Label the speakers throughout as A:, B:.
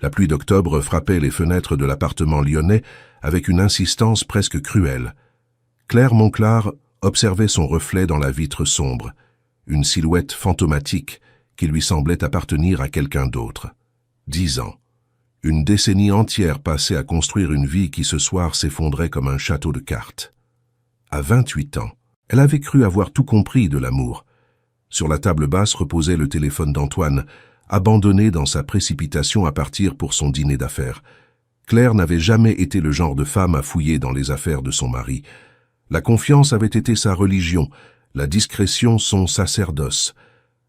A: La pluie d'octobre frappait les fenêtres de l'appartement lyonnais avec une insistance presque cruelle. Claire Monclar observait son reflet dans la vitre sombre, une silhouette fantomatique qui lui semblait appartenir à quelqu'un d'autre. 10 ans. Une décennie entière passée à construire une vie qui ce soir s'effondrait comme un château de cartes. À 28 ans, elle avait cru avoir tout compris de l'amour. Sur la table basse reposait le téléphone d'Antoine, abandonné dans sa précipitation à partir pour son dîner d'affaires. Claire n'avait jamais été le genre de femme à fouiller dans les affaires de son mari. La confiance avait été sa religion, la discrétion son sacerdoce.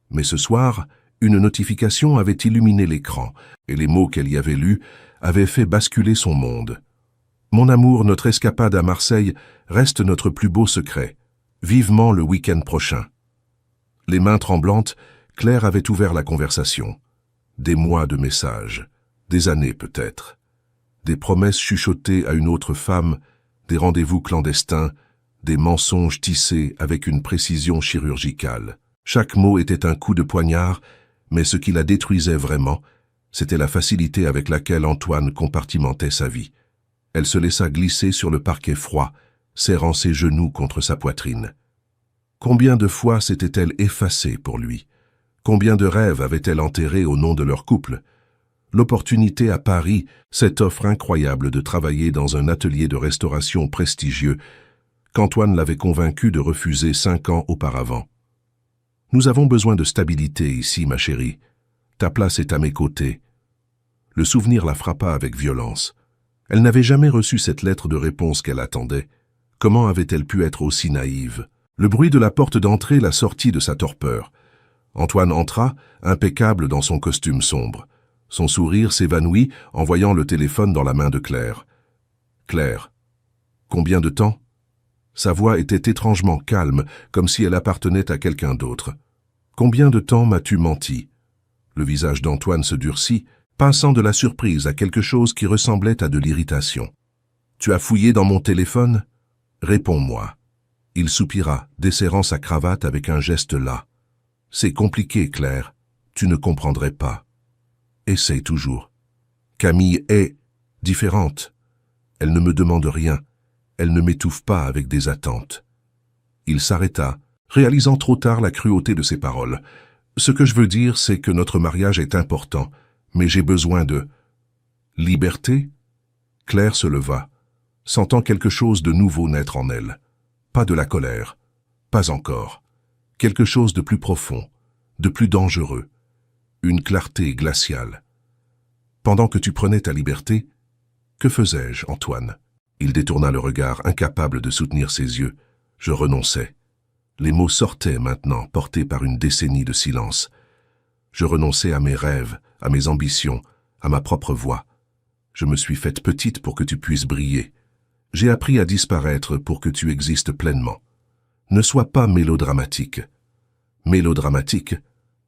A: Mais ce soir, une notification avait illuminé l'écran, et les mots qu'elle y avait lus avaient fait basculer son monde. « Mon amour, notre escapade à Marseille reste notre plus beau secret. Vivement le week-end prochain. » Les mains tremblantes, Claire avait ouvert la conversation. Des mois de messages, des années peut-être. Des promesses chuchotées à une autre femme, des rendez-vous clandestins, des mensonges tissés avec une précision chirurgicale. Chaque mot était un coup de poignard, mais ce qui la détruisait vraiment, c'était la facilité avec laquelle Antoine compartimentait sa vie. Elle se laissa glisser sur le parquet froid, serrant ses genoux contre sa poitrine. Combien de fois s'était-elle effacée pour lui? Combien de rêves avait-elle enterrés au nom de leur couple? L'opportunité à Paris, cette offre incroyable de travailler dans un atelier de restauration prestigieux, qu'Antoine l'avait convaincue de refuser 5 ans auparavant. « Nous avons besoin de stabilité ici, ma chérie. Ta place est à mes côtés. » Le souvenir la frappa avec violence. Elle n'avait jamais reçu cette lettre de réponse qu'elle attendait. Comment avait-elle pu être aussi naïve? Le bruit de la porte d'entrée la sortit de sa torpeur. Antoine entra, impeccable dans son costume sombre. Son sourire s'évanouit en voyant le téléphone dans la main de Claire. « Claire, combien de temps ?» Sa voix était étrangement calme, comme si elle appartenait à quelqu'un d'autre. « Combien de temps m'as-tu menti ?» Le visage d'Antoine se durcit, passant de la surprise à quelque chose qui ressemblait à de l'irritation. « Tu as fouillé dans mon téléphone? Réponds-moi. » Il soupira, desserrant sa cravate avec un geste las. « C'est compliqué, Claire. Tu ne comprendrais pas. » Essaye toujours. Camille est différente. Elle ne me demande rien. Elle ne m'étouffe pas avec des attentes. Il s'arrêta, réalisant trop tard la cruauté de ses paroles. Ce que je veux dire, c'est que notre mariage est important, mais j'ai besoin de... Liberté? Claire se leva, sentant quelque chose de nouveau naître en elle. Pas de la colère, pas encore. Quelque chose de plus profond, de plus dangereux. Une clarté glaciale. Pendant que tu prenais ta liberté, que faisais-je, Antoine? Il détourna le regard, incapable de soutenir ses yeux. Je renonçais. Les mots sortaient maintenant, portés par une décennie de silence. Je renonçais à mes rêves, à mes ambitions, à ma propre voix. Je me suis faite petite pour que tu puisses briller. J'ai appris à disparaître pour que tu existes pleinement. Ne sois pas mélodramatique. Mélodramatique?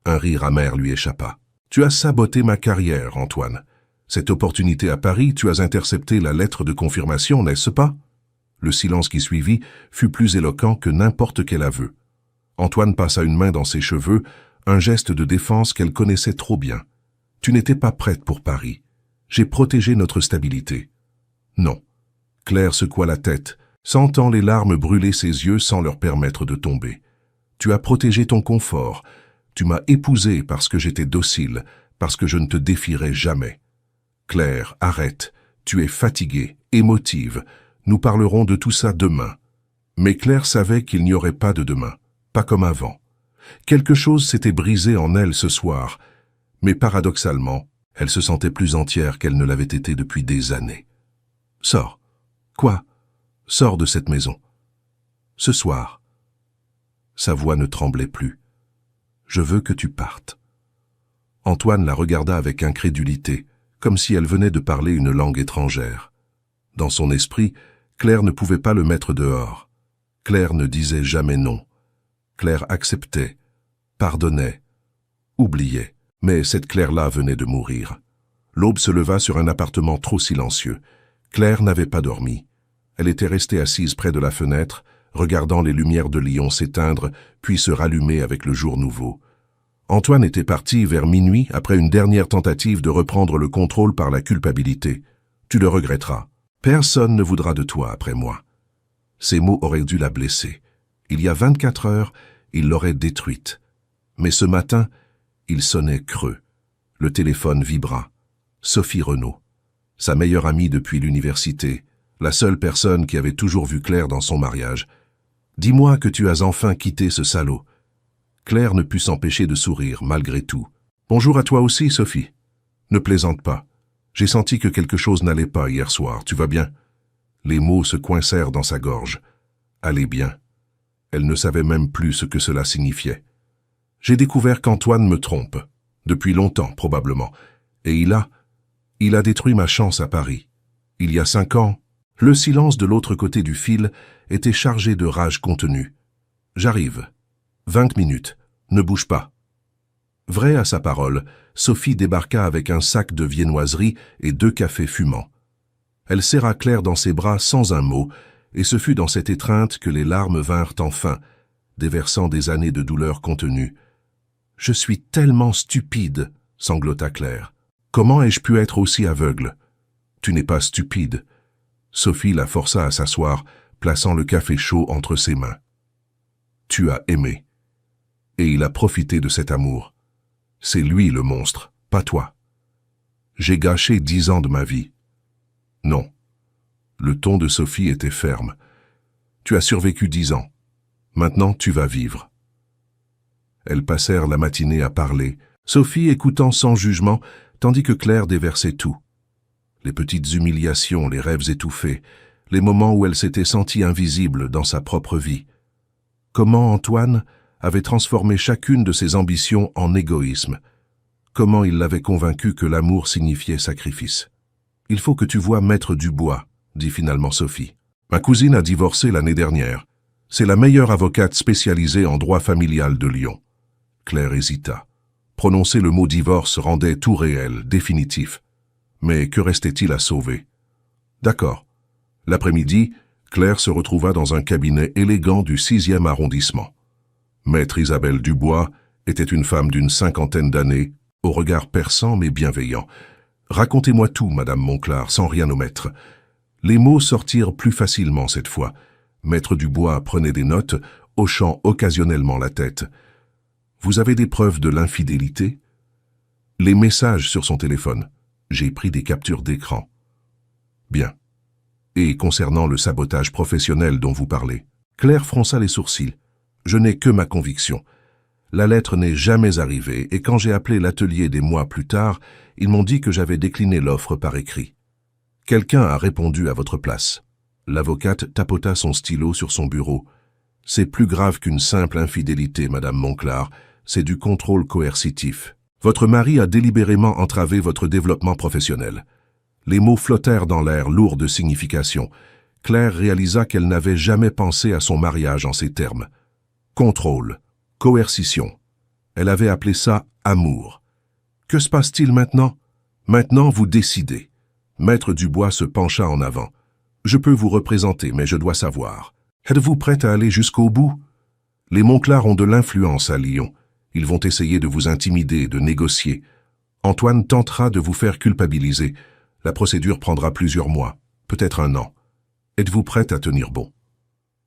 A: Un rire amer lui échappa. Tu as saboté ma carrière, Antoine. Cette opportunité à Paris, tu as intercepté la lettre de confirmation, n'est-ce pas? Le silence qui suivit fut plus éloquent que n'importe quel aveu. Antoine passa une main dans ses cheveux, un geste de défense qu'elle connaissait trop bien. Tu n'étais pas prête pour Paris. J'ai protégé notre stabilité. Non. Claire secoua la tête, sentant les larmes brûler ses yeux sans leur permettre de tomber. Tu as protégé ton confort. Tu m'as épousé parce que j'étais docile, parce que je ne te défierai jamais. Claire, arrête. Tu es fatiguée, émotive. Nous parlerons de tout ça demain. Mais Claire savait qu'il n'y aurait pas de demain, pas comme avant. Quelque chose s'était brisé en elle ce soir, mais paradoxalement, elle se sentait plus entière qu'elle ne l'avait été depuis des années. Sors. Quoi? Sors de cette maison. Ce soir. Sa voix ne tremblait plus. Je veux que tu partes. Antoine la regarda avec incrédulité, comme si elle venait de parler une langue étrangère. Dans son esprit, Claire ne pouvait pas le mettre dehors. Claire ne disait jamais non. Claire acceptait, pardonnait, oubliait. Mais cette Claire-là venait de mourir. L'aube se leva sur un appartement trop silencieux. Claire n'avait pas dormi. Elle était restée assise près de la fenêtre, regardant les lumières de Lyon s'éteindre, puis se rallumer avec le jour nouveau. Antoine était parti vers minuit après une dernière tentative de reprendre le contrôle par la culpabilité. Tu le regretteras. Personne ne voudra de toi après moi. Ces mots auraient dû la blesser. Il y a 24 heures, il l'aurait détruite. Mais ce matin, il sonnait creux. Le téléphone vibra. Sophie Renaud, sa meilleure amie depuis l'université, la seule personne qui avait toujours vu Claire dans son mariage. Dis-moi que tu as enfin quitté ce salaud. Claire ne put s'empêcher de sourire, malgré tout. Bonjour à toi aussi, Sophie. Ne plaisante pas. J'ai senti que quelque chose n'allait pas hier soir, tu vas bien? Les mots se coincèrent dans sa gorge. Allez bien. Elle ne savait même plus ce que cela signifiait. J'ai découvert qu'Antoine me trompe. Depuis longtemps, probablement. Et il a détruit ma chance à Paris. Il y a 5 ans, le silence de l'autre côté du fil était chargé de rage contenue. J'arrive. 20 minutes. Ne bouge pas. Vraie à sa parole, Sophie débarqua avec un sac de viennoiserie et 2 cafés fumants. Elle serra Claire dans ses bras sans un mot, et ce fut dans cette étreinte que les larmes vinrent enfin, déversant des années de douleur contenue. « Je suis tellement stupide !» sanglota Claire. « Comment ai-je pu être aussi aveugle ?»« Tu n'es pas stupide. » Sophie la força à s'asseoir, plaçant le café chaud entre ses mains. « Tu as aimé. Et il a profité de cet amour. C'est lui le monstre, pas toi. J'ai gâché 10 ans de ma vie. » Non. Le ton de Sophie était ferme. Tu as survécu 10 ans. Maintenant, tu vas vivre. Elles passèrent la matinée à parler, Sophie écoutant sans jugement, tandis que Claire déversait tout. Les petites humiliations, les rêves étouffés, les moments où elle s'était sentie invisible dans sa propre vie. Comment Antoine avait transformé chacune de ses ambitions en égoïsme. Comment il l'avait convaincue que l'amour signifiait sacrifice. « Il faut que tu voies Maître Dubois », dit finalement Sophie. « Ma cousine a divorcé l'année dernière. C'est la meilleure avocate spécialisée en droit familial de Lyon. » Claire hésita. Prononcer le mot divorce rendait tout réel, définitif. Mais que restait-il à sauver? D'accord. L'après-midi, Claire se retrouva dans un cabinet élégant du 6e arrondissement. Maître Isabelle Dubois était une femme d'une 50aine d'années, au regard perçant mais bienveillant. « Racontez-moi tout, Madame Monclar, sans rien omettre. » Les mots sortirent plus facilement cette fois. Maître Dubois prenait des notes, hochant occasionnellement la tête. « Vous avez des preuves de l'infidélité ?» Les messages sur son téléphone. J'ai pris des captures d'écran. Bien. Et concernant le sabotage professionnel dont vous parlez? Claire fronça les sourcils. Je n'ai que ma conviction. La lettre n'est jamais arrivée et quand j'ai appelé l'atelier des mois plus tard, ils m'ont dit que j'avais décliné l'offre par écrit. Quelqu'un a répondu à votre place. L'avocate tapota son stylo sur son bureau. C'est plus grave qu'une simple infidélité, Madame Monclar. C'est du contrôle coercitif. Votre mari a délibérément entravé votre développement professionnel. Les mots flottèrent dans l'air, lourds de signification. Claire réalisa qu'elle n'avait jamais pensé à son mariage en ces termes. Contrôle, coercition. Elle avait appelé ça amour. Que se passe-t-il maintenant? Maintenant, vous décidez. Maître Dubois se pencha en avant. Je peux vous représenter, mais je dois savoir. Êtes-vous prête à aller jusqu'au bout? Les Monclar ont de l'influence à Lyon. Ils vont essayer de vous intimider, de négocier. Antoine tentera de vous faire culpabiliser. La procédure prendra plusieurs mois, peut-être 1 an. Êtes-vous prête à tenir bon?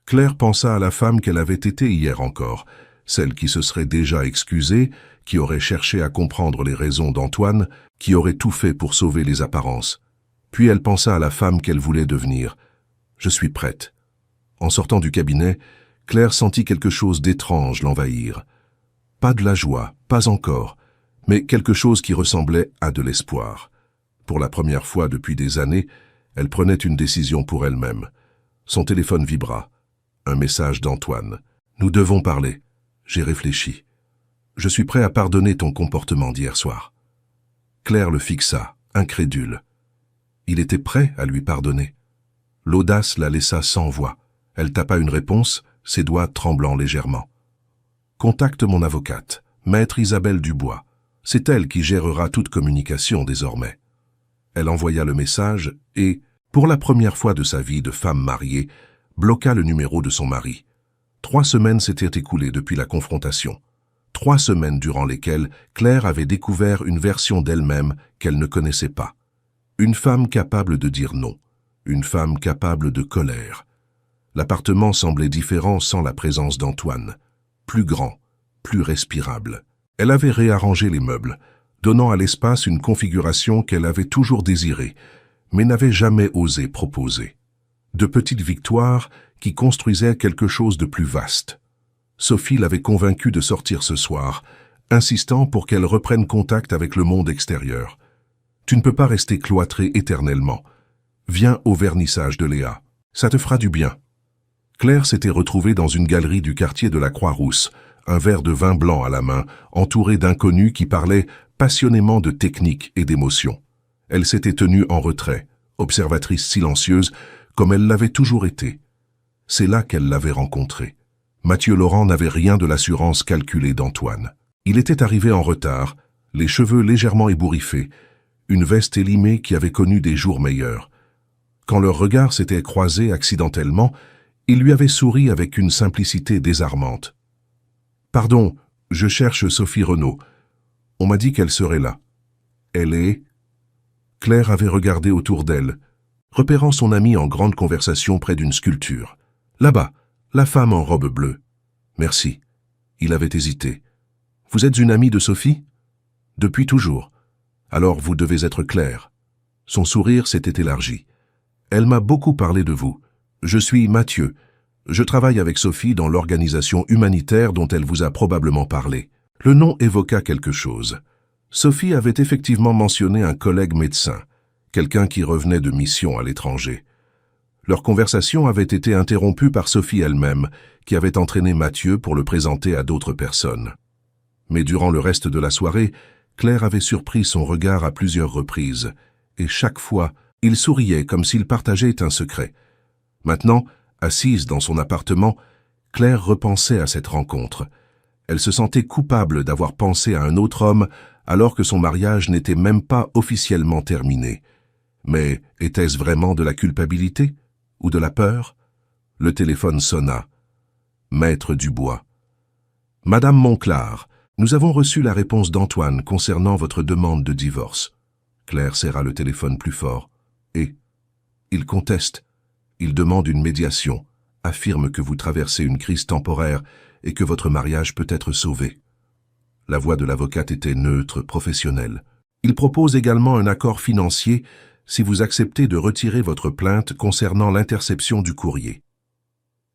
A: Claire pensa à la femme qu'elle avait été hier encore, celle qui se serait déjà excusée, qui aurait cherché à comprendre les raisons d'Antoine, qui aurait tout fait pour sauver les apparences. Puis elle pensa à la femme qu'elle voulait devenir. « Je suis prête. » En sortant du cabinet, Claire sentit quelque chose d'étrange l'envahir. Pas de la joie, pas encore, mais quelque chose qui ressemblait à de l'espoir. Pour la première fois depuis des années, elle prenait une décision pour elle-même. Son téléphone vibra. Un message d'Antoine. « Nous devons parler. J'ai réfléchi. Je suis prêt à pardonner ton comportement d'hier soir. » Claire le fixa, incrédule. Il était prêt à lui pardonner. L'audace la laissa sans voix. Elle tapa une réponse, ses doigts tremblant légèrement. « Contacte mon avocate, Maître Isabelle Dubois. C'est elle qui gérera toute communication désormais. » Elle envoya le message et, pour la première fois de sa vie de femme mariée, bloqua le numéro de son mari. 3 semaines s'étaient écoulées depuis la confrontation. 3 semaines durant lesquelles Claire avait découvert une version d'elle-même qu'elle ne connaissait pas. Une femme capable de dire non, une femme capable de colère. L'appartement semblait différent sans la présence d'Antoine. Plus grand, plus respirable. Elle avait réarrangé les meubles, donnant à l'espace une configuration qu'elle avait toujours désirée, mais n'avait jamais osé proposer. De petites victoires qui construisaient quelque chose de plus vaste. Sophie l'avait convaincue de sortir ce soir, insistant pour qu'elle reprenne contact avec le monde extérieur. « Tu ne peux pas rester cloîtré éternellement. Viens au vernissage de Léa. Ça te fera du bien. » Claire s'était retrouvée dans une galerie du quartier de la Croix-Rousse, un verre de vin blanc à la main, entourée d'inconnus qui parlaient passionnément de technique et d'émotion. Elle s'était tenue en retrait, observatrice silencieuse, comme elle l'avait toujours été. C'est là qu'elle l'avait rencontré. Mathieu Laurent n'avait rien de l'assurance calculée d'Antoine. Il était arrivé en retard, les cheveux légèrement ébouriffés, une veste élimée qui avait connu des jours meilleurs. Quand leurs regards s'étaient croisés accidentellement, il lui avait souri avec une simplicité désarmante. « Pardon, je cherche Sophie Renaud. On m'a dit qu'elle serait là. » « Elle est... » Claire avait regardé autour d'elle, repérant son amie en grande conversation près d'une sculpture. « Là-bas, la femme en robe bleue. »« Merci. » Il avait hésité. « Vous êtes une amie de Sophie ?»« Depuis toujours. Alors vous devez être Claire. » Son sourire s'était élargi. « Elle m'a beaucoup parlé de vous. Je suis Mathieu. Je travaille avec Sophie dans l'organisation humanitaire dont elle vous a probablement parlé. » Le nom évoqua quelque chose. Sophie avait effectivement mentionné un collègue médecin, quelqu'un qui revenait de mission à l'étranger. Leur conversation avait été interrompue par Sophie elle-même, qui avait entraîné Mathieu pour le présenter à d'autres personnes. Mais durant le reste de la soirée, Claire avait surpris son regard à plusieurs reprises, et chaque fois, il souriait comme s'il partageait un secret. Maintenant, assise dans son appartement, Claire repensait à cette rencontre. Elle se sentait coupable d'avoir pensé à un autre homme alors que son mariage n'était même pas officiellement terminé. Mais était-ce vraiment de la culpabilité ou de la peur? Le téléphone sonna. Maître Dubois. « Madame Monclar, nous avons reçu la réponse d'Antoine concernant votre demande de divorce. » Claire serra le téléphone plus fort. « Et il conteste. Il demande une médiation, affirme que vous traversez une crise temporaire et que votre mariage peut être sauvé. » La voix de l'avocate était neutre, professionnelle. « Il propose également un accord financier si vous acceptez de retirer votre plainte concernant l'interception du courrier. »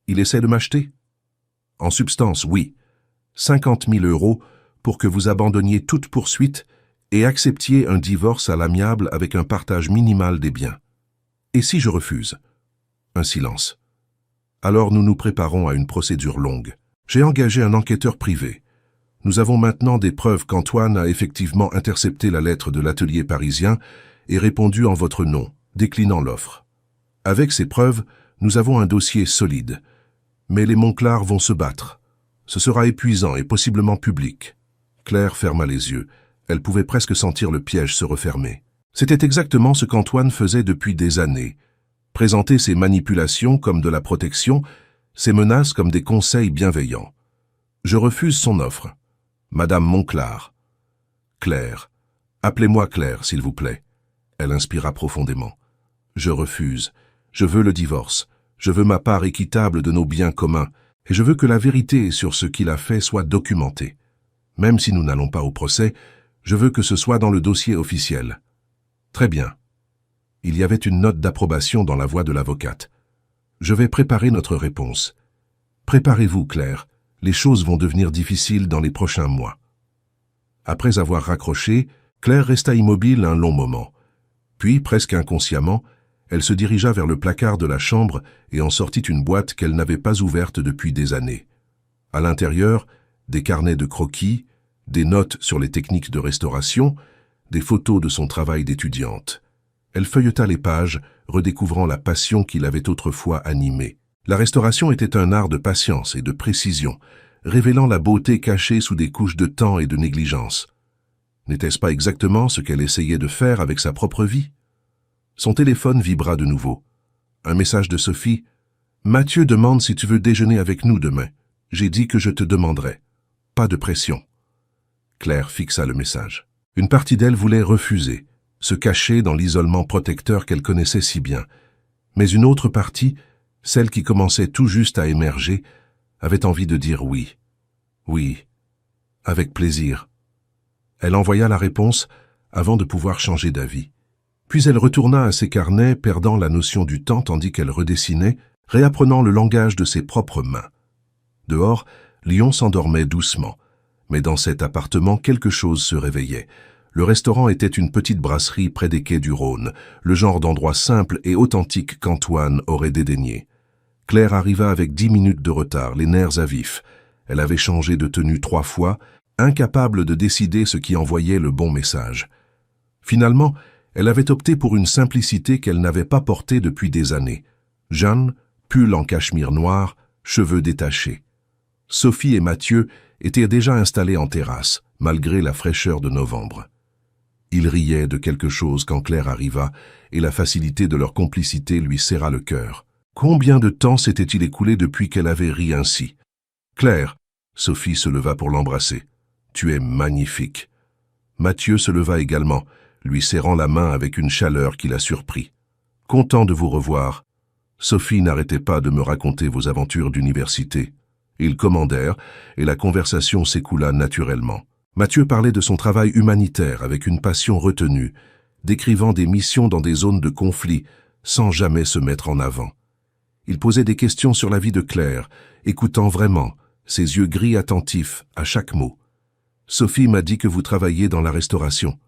A: Il essaie de m'acheter? En substance, oui. 50 000 € pour que vous abandonniez toute poursuite et acceptiez un divorce à l'amiable avec un partage minimal des biens. Et si je refuse? Un silence. Alors nous nous préparons à une procédure longue. J'ai engagé un enquêteur privé. Nous avons maintenant des preuves qu'Antoine a effectivement intercepté la lettre de l'atelier parisien et répondu en votre nom, déclinant l'offre. Avec ces preuves, nous avons un dossier solide. Mais les Monclar vont se battre. Ce sera épuisant et possiblement public. Claire ferma les yeux. Elle pouvait presque sentir le piège se refermer. C'était exactement ce qu'Antoine faisait depuis des années. Présenter ses manipulations comme de la protection, ses menaces comme des conseils bienveillants. Je refuse son offre. Madame Monclar. Claire. Appelez-moi Claire, s'il vous plaît. Elle inspira profondément. Je refuse. Je veux le divorce. Je veux ma part équitable de nos biens communs, et je veux que la vérité sur ce qu'il a fait soit documentée. Même si nous n'allons pas au procès, je veux que ce soit dans le dossier officiel. Très bien. Il y avait une note d'approbation dans la voix de l'avocate. Je vais préparer notre réponse. Préparez-vous, Claire. Les choses vont devenir difficiles dans les prochains mois. Après avoir raccroché, Claire resta immobile un long moment. Puis, presque inconsciemment, elle se dirigea vers le placard de la chambre et en sortit une boîte qu'elle n'avait pas ouverte depuis des années. À l'intérieur, des carnets de croquis, des notes sur les techniques de restauration, des photos de son travail d'étudiante. Elle feuilleta les pages, redécouvrant la passion qui l'avait autrefois animée. La restauration était un art de patience et de précision, révélant la beauté cachée sous des couches de temps et de négligence. N'était-ce pas exactement ce qu'elle essayait de faire avec sa propre vie? Son téléphone vibra de nouveau. Un message de Sophie. « Mathieu demande si tu veux déjeuner avec nous demain. J'ai dit que je te demanderai. » pas de pression. Claire fixa le message. Une partie d'elle voulait refuser, se cacher dans l'isolement protecteur qu'elle connaissait si bien. Mais une autre partie, celle qui commençait tout juste à émerger, avait envie de dire oui. Oui, avec plaisir. Elle envoya la réponse avant de pouvoir changer d'avis. Puis elle retourna à ses carnets, perdant la notion du temps tandis qu'elle redessinait, réapprenant le langage de ses propres mains. Dehors, Lyon s'endormait doucement. Mais dans cet appartement, quelque chose se réveillait. Le restaurant était une petite brasserie près des quais du Rhône, le genre d'endroit simple et authentique qu'Antoine aurait dédaigné. Claire arriva avec 10 minutes de retard, les nerfs à vif. Elle avait changé de tenue 3 fois, incapable de décider ce qui envoyait le bon message. Finalement, elle avait opté pour une simplicité qu'elle n'avait pas portée depuis des années. Jeanne, pull en cachemire noir, cheveux détachés. Sophie et Mathieu étaient déjà installés en terrasse, malgré la fraîcheur de novembre. Ils riaient de quelque chose quand Claire arriva, et la facilité de leur complicité lui serra le cœur. Combien de temps s'était-il écoulé depuis qu'elle avait ri ainsi? « Claire !» Sophie se leva pour l'embrasser. « Tu es magnifique !» Mathieu se leva également, lui serrant la main avec une chaleur qui la surprit. « Content de vous revoir. » Sophie n'arrêtait pas de me raconter vos aventures d'université. Ils commandèrent, et la conversation s'écoula naturellement. Mathieu parlait de son travail humanitaire avec une passion retenue, décrivant des missions dans des zones de conflit, sans jamais se mettre en avant. Il posait des questions sur la vie de Claire, écoutant vraiment, ses yeux gris attentifs à chaque mot. « Sophie m'a dit que vous travailliez dans la restauration. »«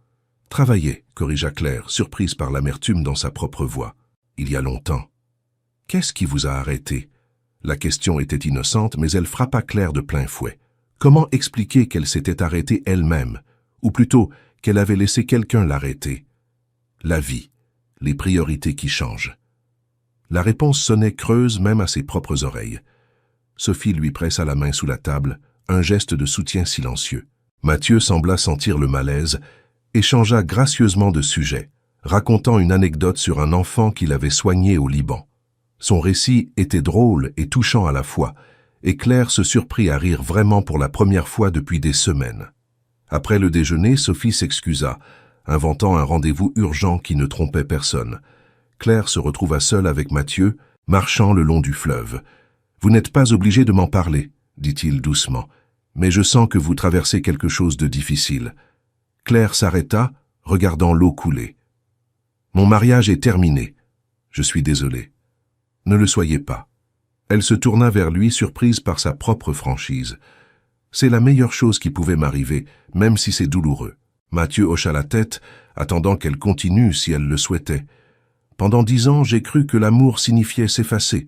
A: Travaillez », corrigea Claire, surprise par l'amertume dans sa propre voix. « Il y a longtemps. »« Qu'est-ce qui vous a arrêté ?» La question était innocente, mais elle frappa Claire de plein fouet. Comment expliquer qu'elle s'était arrêtée elle-même, ou plutôt qu'elle avait laissé quelqu'un l'arrêter? La vie, les priorités qui changent. La réponse sonnait creuse même à ses propres oreilles. Sophie lui pressa la main sous la table, un geste de soutien silencieux. Mathieu sembla sentir le malaise et changea gracieusement de sujet, racontant une anecdote sur un enfant qu'il avait soigné au Liban. Son récit était drôle et touchant à la fois, et Claire se surprit à rire vraiment pour la première fois depuis des semaines. Après le déjeuner, Sophie s'excusa, inventant un rendez-vous urgent qui ne trompait personne. Claire se retrouva seule avec Mathieu, marchant le long du fleuve. « Vous n'êtes pas obligé de m'en parler, » dit-il doucement, « mais je sens que vous traversez quelque chose de difficile. » Claire s'arrêta, regardant l'eau couler. « Mon mariage est terminé. Je suis désolée. » « Ne le soyez pas. » Elle se tourna vers lui, surprise par sa propre franchise. « C'est la meilleure chose qui pouvait m'arriver, même si c'est douloureux. » Mathieu hocha la tête, attendant qu'elle continue si elle le souhaitait. « Pendant 10 ans, j'ai cru que l'amour signifiait s'effacer,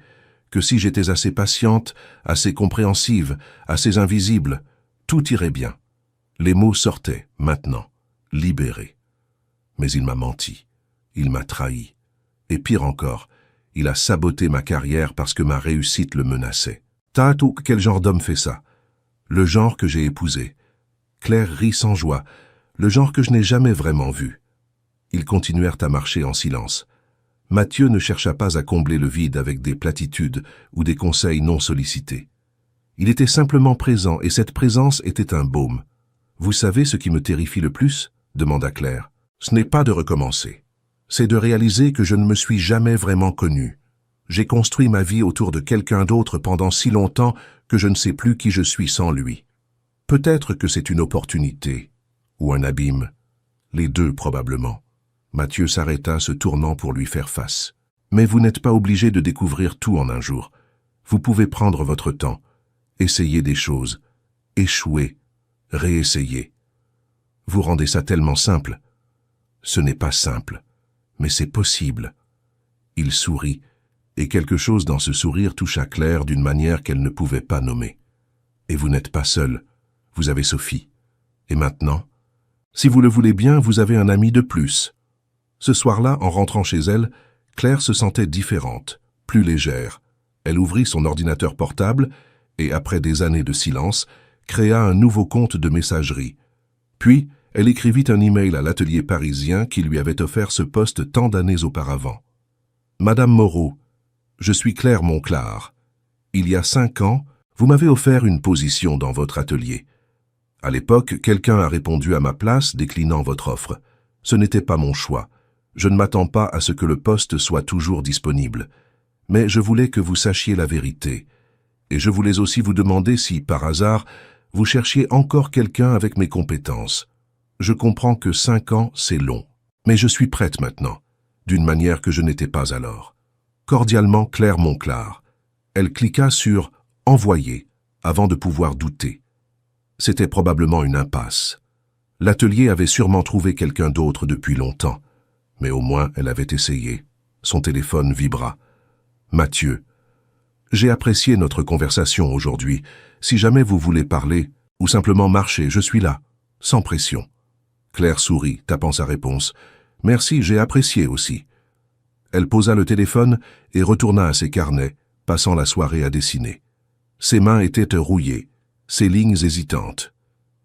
A: que si j'étais assez patiente, assez compréhensive, assez invisible, tout irait bien. » Les mots sortaient, maintenant, libérés. Mais il m'a menti. Il m'a trahi. Et pire encore, il a saboté ma carrière parce que ma réussite le menaçait. Tatou, quel genre d'homme fait ça? Le genre que j'ai épousé. Claire rit sans joie, le genre que je n'ai jamais vraiment vu. Ils continuèrent à marcher en silence. Mathieu ne chercha pas à combler le vide avec des platitudes ou des conseils non sollicités. Il était simplement présent et cette présence était un baume. « Vous savez ce qui me terrifie le plus ?» demanda Claire. « Ce n'est pas de recommencer. C'est de réaliser que je ne me suis jamais vraiment connu. J'ai construit ma vie autour de quelqu'un d'autre pendant si longtemps que je ne sais plus qui je suis sans lui. Peut-être que c'est une opportunité, ou un abîme. Les deux probablement. » Mathieu s'arrêta, se tournant pour lui faire face. « Mais vous n'êtes pas obligé de découvrir tout en un jour. Vous pouvez prendre votre temps, essayer des choses, échouer, réessayer. Vous rendez ça tellement simple. Ce n'est pas simple. Mais c'est possible. » Il sourit, et quelque chose dans ce sourire toucha Claire d'une manière qu'elle ne pouvait pas nommer. « Et vous n'êtes pas seul. Vous avez Sophie. Et maintenant, si vous le voulez bien, vous avez un ami de plus. » Ce soir-là, en rentrant chez elle, Claire se sentait différente, plus légère. Elle ouvrit son ordinateur portable et, après des années de silence, créa un nouveau compte de messagerie. Puis, elle écrivit un email à l'atelier parisien qui lui avait offert ce poste tant d'années auparavant. « Madame Moreau, je suis Claire Monclar. Il y a 5 ans, vous m'avez offert une position dans votre atelier. À l'époque, quelqu'un a répondu à ma place, déclinant votre offre. Ce n'était pas mon choix. Je ne m'attends pas à ce que le poste soit toujours disponible. Mais je voulais que vous sachiez la vérité. Et je voulais aussi vous demander si, par hasard, vous cherchiez encore quelqu'un avec mes compétences. Je comprends que 5 ans, c'est long. Mais je suis prête maintenant, d'une manière que je n'étais pas alors. Cordialement, Claire Monclar. Elle cliqua sur « Envoyer » avant de pouvoir douter. C'était probablement une impasse. L'atelier avait sûrement trouvé quelqu'un d'autre depuis longtemps, mais au moins elle avait essayé. Son téléphone vibra. Mathieu. J'ai apprécié notre conversation aujourd'hui. Si jamais vous voulez parler, ou simplement marcher, je suis là, sans pression. Claire sourit, tapant sa réponse. Merci, j'ai apprécié aussi. Elle posa le téléphone et retourna à ses carnets, passant la soirée à dessiner. Ses mains étaient rouillées, ses lignes hésitantes.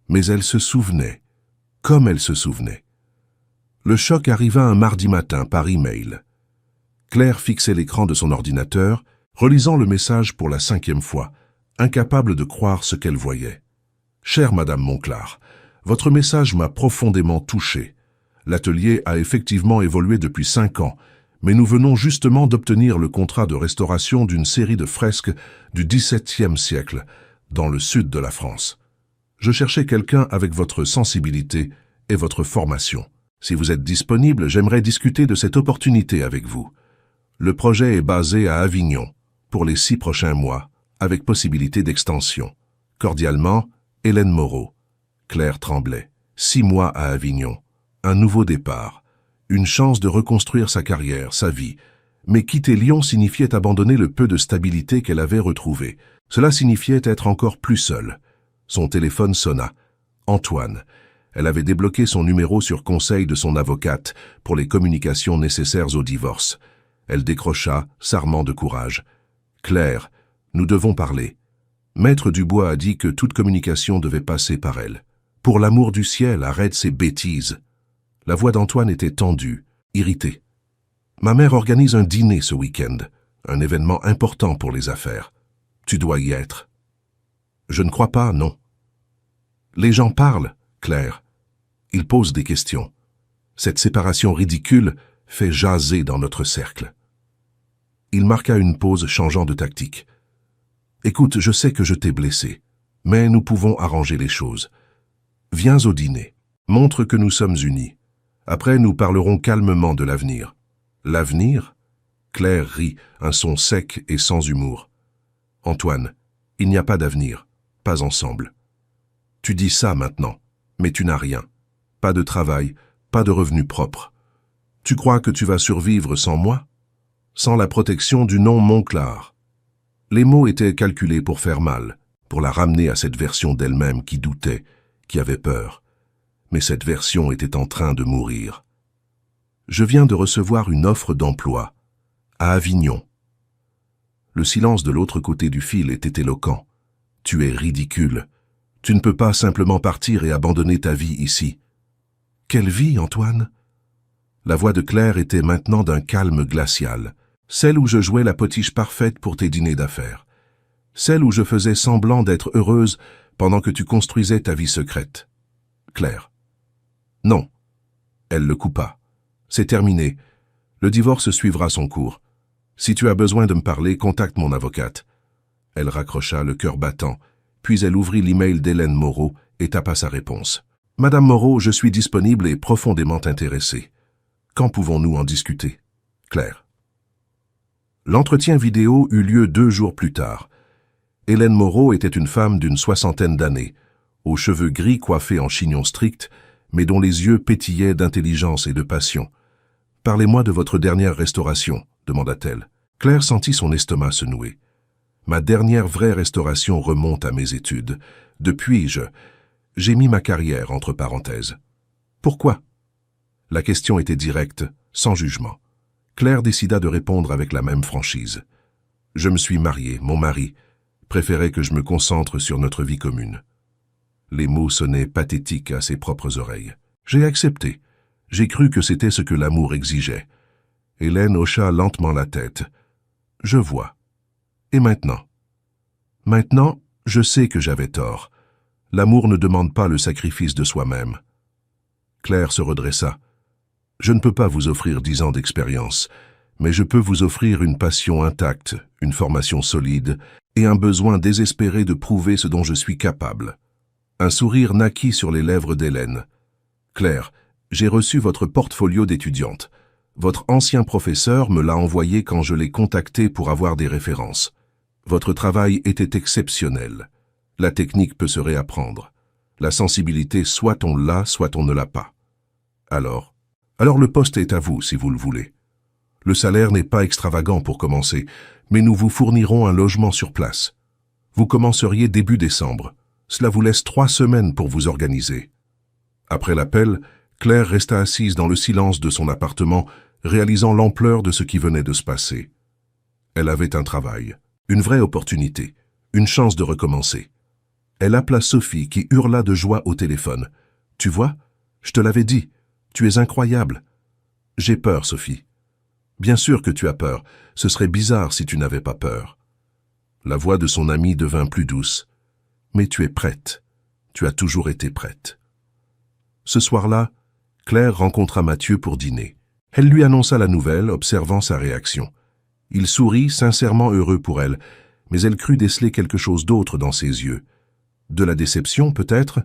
A: Mais elle se souvenait, comme elle se souvenait. Le choc arriva un mardi matin par email. Claire fixait l'écran de son ordinateur, relisant le message pour la 5e fois, incapable de croire ce qu'elle voyait. « Chère Madame Monclar, votre message m'a profondément touché. L'atelier a effectivement évolué depuis 5 ans, mais nous venons justement d'obtenir le contrat de restauration d'une série de fresques du XVIIe siècle, dans le sud de la France. Je cherchais quelqu'un avec votre sensibilité et votre formation. Si vous êtes disponible, j'aimerais discuter de cette opportunité avec vous. Le projet est basé à Avignon, pour les 6 prochains mois, avec possibilité d'extension. Cordialement, Hélène Moreau. Claire tremblait. 6 mois à Avignon. Un nouveau départ. Une chance de reconstruire sa carrière, sa vie. Mais quitter Lyon signifiait abandonner le peu de stabilité qu'elle avait retrouvé. Cela signifiait être encore plus seule. Son téléphone sonna. Antoine. Elle avait débloqué son numéro sur conseil de son avocate pour les communications nécessaires au divorce. Elle décrocha, s'armant de courage. « Claire, nous devons parler. Maître Dubois a dit que toute communication devait passer par elle. Pour l'amour du ciel, arrête ces bêtises. » La voix d'Antoine était tendue, irritée. « Ma mère organise un dîner ce week-end, un événement important pour les affaires. Tu dois y être. » « Je ne crois pas, non. » « Les gens parlent, Claire. Ils posent des questions. Cette séparation ridicule fait jaser dans notre cercle. » Il marqua une pause, changeant de tactique. « Écoute, je sais que je t'ai blessé, mais nous pouvons arranger les choses. Viens au dîner. Montre que nous sommes unis. Après, nous parlerons calmement de l'avenir. » « L'avenir » Claire rit, un son sec et sans humour. « Antoine, il n'y a pas d'avenir, pas ensemble. Tu dis ça maintenant, mais tu n'as rien. Pas de travail, pas de revenus propres. Tu crois que tu vas survivre sans moi? Sans la protection du nom Monclar. » Les mots étaient calculés pour faire mal, pour la ramener à cette version d'elle-même qui doutait, qui avait peur. Mais cette version était en train de mourir. « Je viens de recevoir une offre d'emploi, à Avignon. » Le silence de l'autre côté du fil était éloquent. « Tu es ridicule. Tu ne peux pas simplement partir et abandonner ta vie ici. »« Quelle vie, Antoine ?» La voix de Claire était maintenant d'un calme glacial. Celle où je jouais la potiche parfaite pour tes dîners d'affaires. Celle où je faisais semblant d'être heureuse pendant que tu construisais ta vie secrète. Claire. Non. Elle le coupa. C'est terminé. Le divorce suivra son cours. Si tu as besoin de me parler, contacte mon avocate. Elle raccrocha, le cœur battant, puis elle ouvrit l'email d'Hélène Moreau et tapa sa réponse. « Madame Moreau, je suis disponible et profondément intéressée. Quand pouvons-nous en discuter? Claire. » L'entretien vidéo eut lieu 2 jours plus tard. Hélène Moreau était une femme d'une 60aine d'années, aux cheveux gris coiffés en chignon strict, mais dont les yeux pétillaient d'intelligence et de passion. « Parlez-moi de votre dernière restauration, » demanda-t-elle. Claire sentit son estomac se nouer. « Ma dernière vraie restauration remonte à mes études. Depuis, j'ai mis ma carrière entre parenthèses. »« Pourquoi ?» La question était directe, sans jugement. Claire décida de répondre avec la même franchise. « Je me suis mariée, mon mari préférait que je me concentre sur notre vie commune. » Les mots sonnaient pathétiques à ses propres oreilles. J'ai accepté. J'ai cru que c'était ce que l'amour exigeait. Hélène hocha lentement la tête. Je vois. Et maintenant? Maintenant, je sais que j'avais tort. L'amour ne demande pas le sacrifice de soi-même. Claire se redressa. Je ne peux pas vous offrir 10 ans d'expérience, mais je peux vous offrir une passion intacte, une formation solide et un besoin désespéré de prouver ce dont je suis capable. Un sourire naquit sur les lèvres d'Hélène. Claire, j'ai reçu votre portfolio d'étudiante. Votre ancien professeur me l'a envoyé quand je l'ai contacté pour avoir des références. Votre travail était exceptionnel. La technique peut se réapprendre. La sensibilité, soit on l'a, soit on ne l'a pas. Alors le poste est à vous, si vous le voulez. Le salaire n'est pas extravagant pour commencer, mais nous vous fournirons un logement sur place. Vous commenceriez début décembre. Cela vous laisse 3 semaines pour vous organiser. Après l'appel, Claire resta assise dans le silence de son appartement, réalisant l'ampleur de ce qui venait de se passer. Elle avait un travail, une vraie opportunité, une chance de recommencer. Elle appela Sophie qui hurla de joie au téléphone. « Tu vois, je te l'avais dit, tu es incroyable. »« J'ai peur, Sophie. »« Bien sûr que tu as peur, ce serait bizarre si tu n'avais pas peur. » La voix de son amie devint plus douce. « Mais tu es prête, tu as toujours été prête. » Ce soir-là, Claire rencontra Mathieu pour dîner. Elle lui annonça la nouvelle, observant sa réaction. Il sourit, sincèrement heureux pour elle, mais elle crut déceler quelque chose d'autre dans ses yeux. De la déception, peut-être?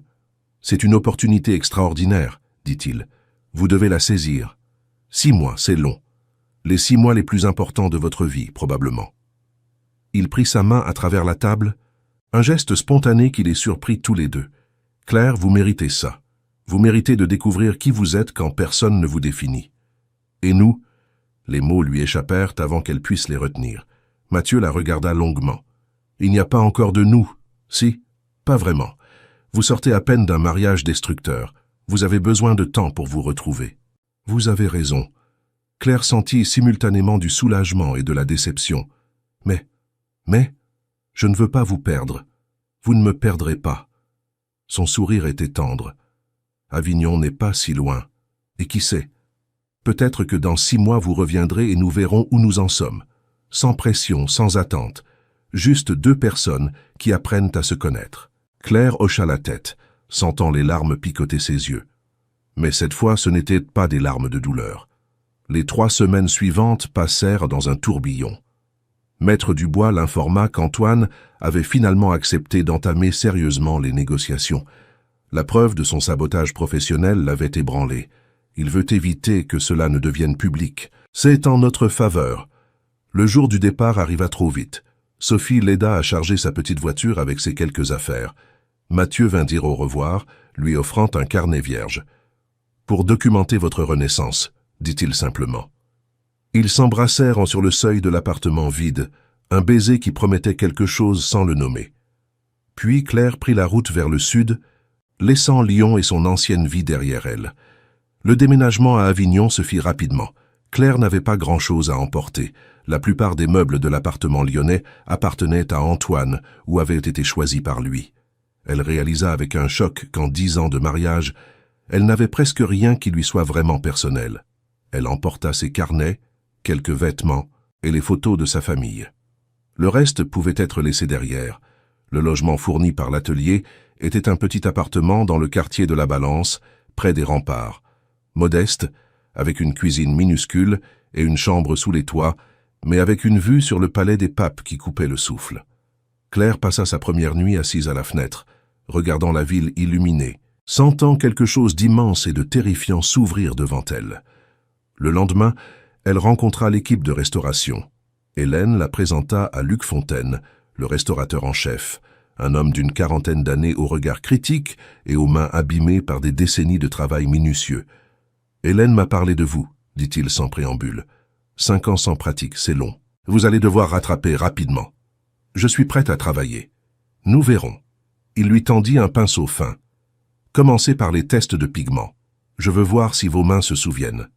A: C'est une opportunité extraordinaire, dit-il. Vous devez la saisir. 6 mois, c'est long. Les 6 mois les plus importants de votre vie, probablement. Il prit sa main à travers la table, un geste spontané qui les surprit tous les deux. Claire, vous méritez ça. Vous méritez de découvrir qui vous êtes quand personne ne vous définit. Et nous? Les mots lui échappèrent avant qu'elle puisse les retenir. Mathieu la regarda longuement. Il n'y a pas encore de nous, si? Pas vraiment. Vous sortez à peine d'un mariage destructeur. Vous avez besoin de temps pour vous retrouver. Vous avez raison. Claire sentit simultanément du soulagement et de la déception. Mais, je ne veux pas vous perdre. Vous ne me perdrez pas. Son sourire était tendre. Avignon n'est pas si loin. Et qui sait? Peut-être que dans 6 mois vous reviendrez et nous verrons où nous en sommes. Sans pression, sans attente. Juste 2 personnes qui apprennent à se connaître. Claire hocha la tête, sentant les larmes picoter ses yeux. Mais cette fois, ce n'étaient pas des larmes de douleur. Les 3 semaines suivantes passèrent dans un tourbillon. Maître Dubois l'informa qu'Antoine avait finalement accepté d'entamer sérieusement les négociations. La preuve de son sabotage professionnel l'avait ébranlé. Il veut éviter que cela ne devienne public. C'est en notre faveur. Le jour du départ arriva trop vite. Sophie l'aida à charger sa petite voiture avec ses quelques affaires. Mathieu vint dire au revoir, lui offrant un carnet vierge. « Pour documenter votre renaissance », dit-il simplement. Ils s'embrassèrent sur le seuil de l'appartement vide, un baiser qui promettait quelque chose sans le nommer. Puis Claire prit la route vers le sud, laissant Lyon et son ancienne vie derrière elle. Le déménagement à Avignon se fit rapidement. Claire n'avait pas grand-chose à emporter. La plupart des meubles de l'appartement lyonnais appartenaient à Antoine ou avaient été choisis par lui. Elle réalisa avec un choc qu'en 10 ans de mariage, elle n'avait presque rien qui lui soit vraiment personnel. Elle emporta ses carnets, quelques vêtements et les photos de sa famille. Le reste pouvait être laissé derrière. Le logement fourni par l'atelier était un petit appartement dans le quartier de la Balance, près des remparts. Modeste, avec une cuisine minuscule et une chambre sous les toits, mais avec une vue sur le palais des papes qui coupait le souffle. Claire passa sa première nuit assise à la fenêtre, regardant la ville illuminée, sentant quelque chose d'immense et de terrifiant s'ouvrir devant elle. Le lendemain, elle rencontra l'équipe de restauration. Hélène la présenta à Luc Fontaine, le restaurateur en chef, un homme d'une 40aine d'années au regard critique et aux mains abîmées par des décennies de travail minutieux. « Hélène m'a parlé de vous, dit-il sans préambule. 5 ans sans pratique, c'est long. Vous allez devoir rattraper rapidement. Je suis prête à travailler. Nous verrons. » Il lui tendit un pinceau fin. « Commencez par les tests de pigments. Je veux voir si vos mains se souviennent. »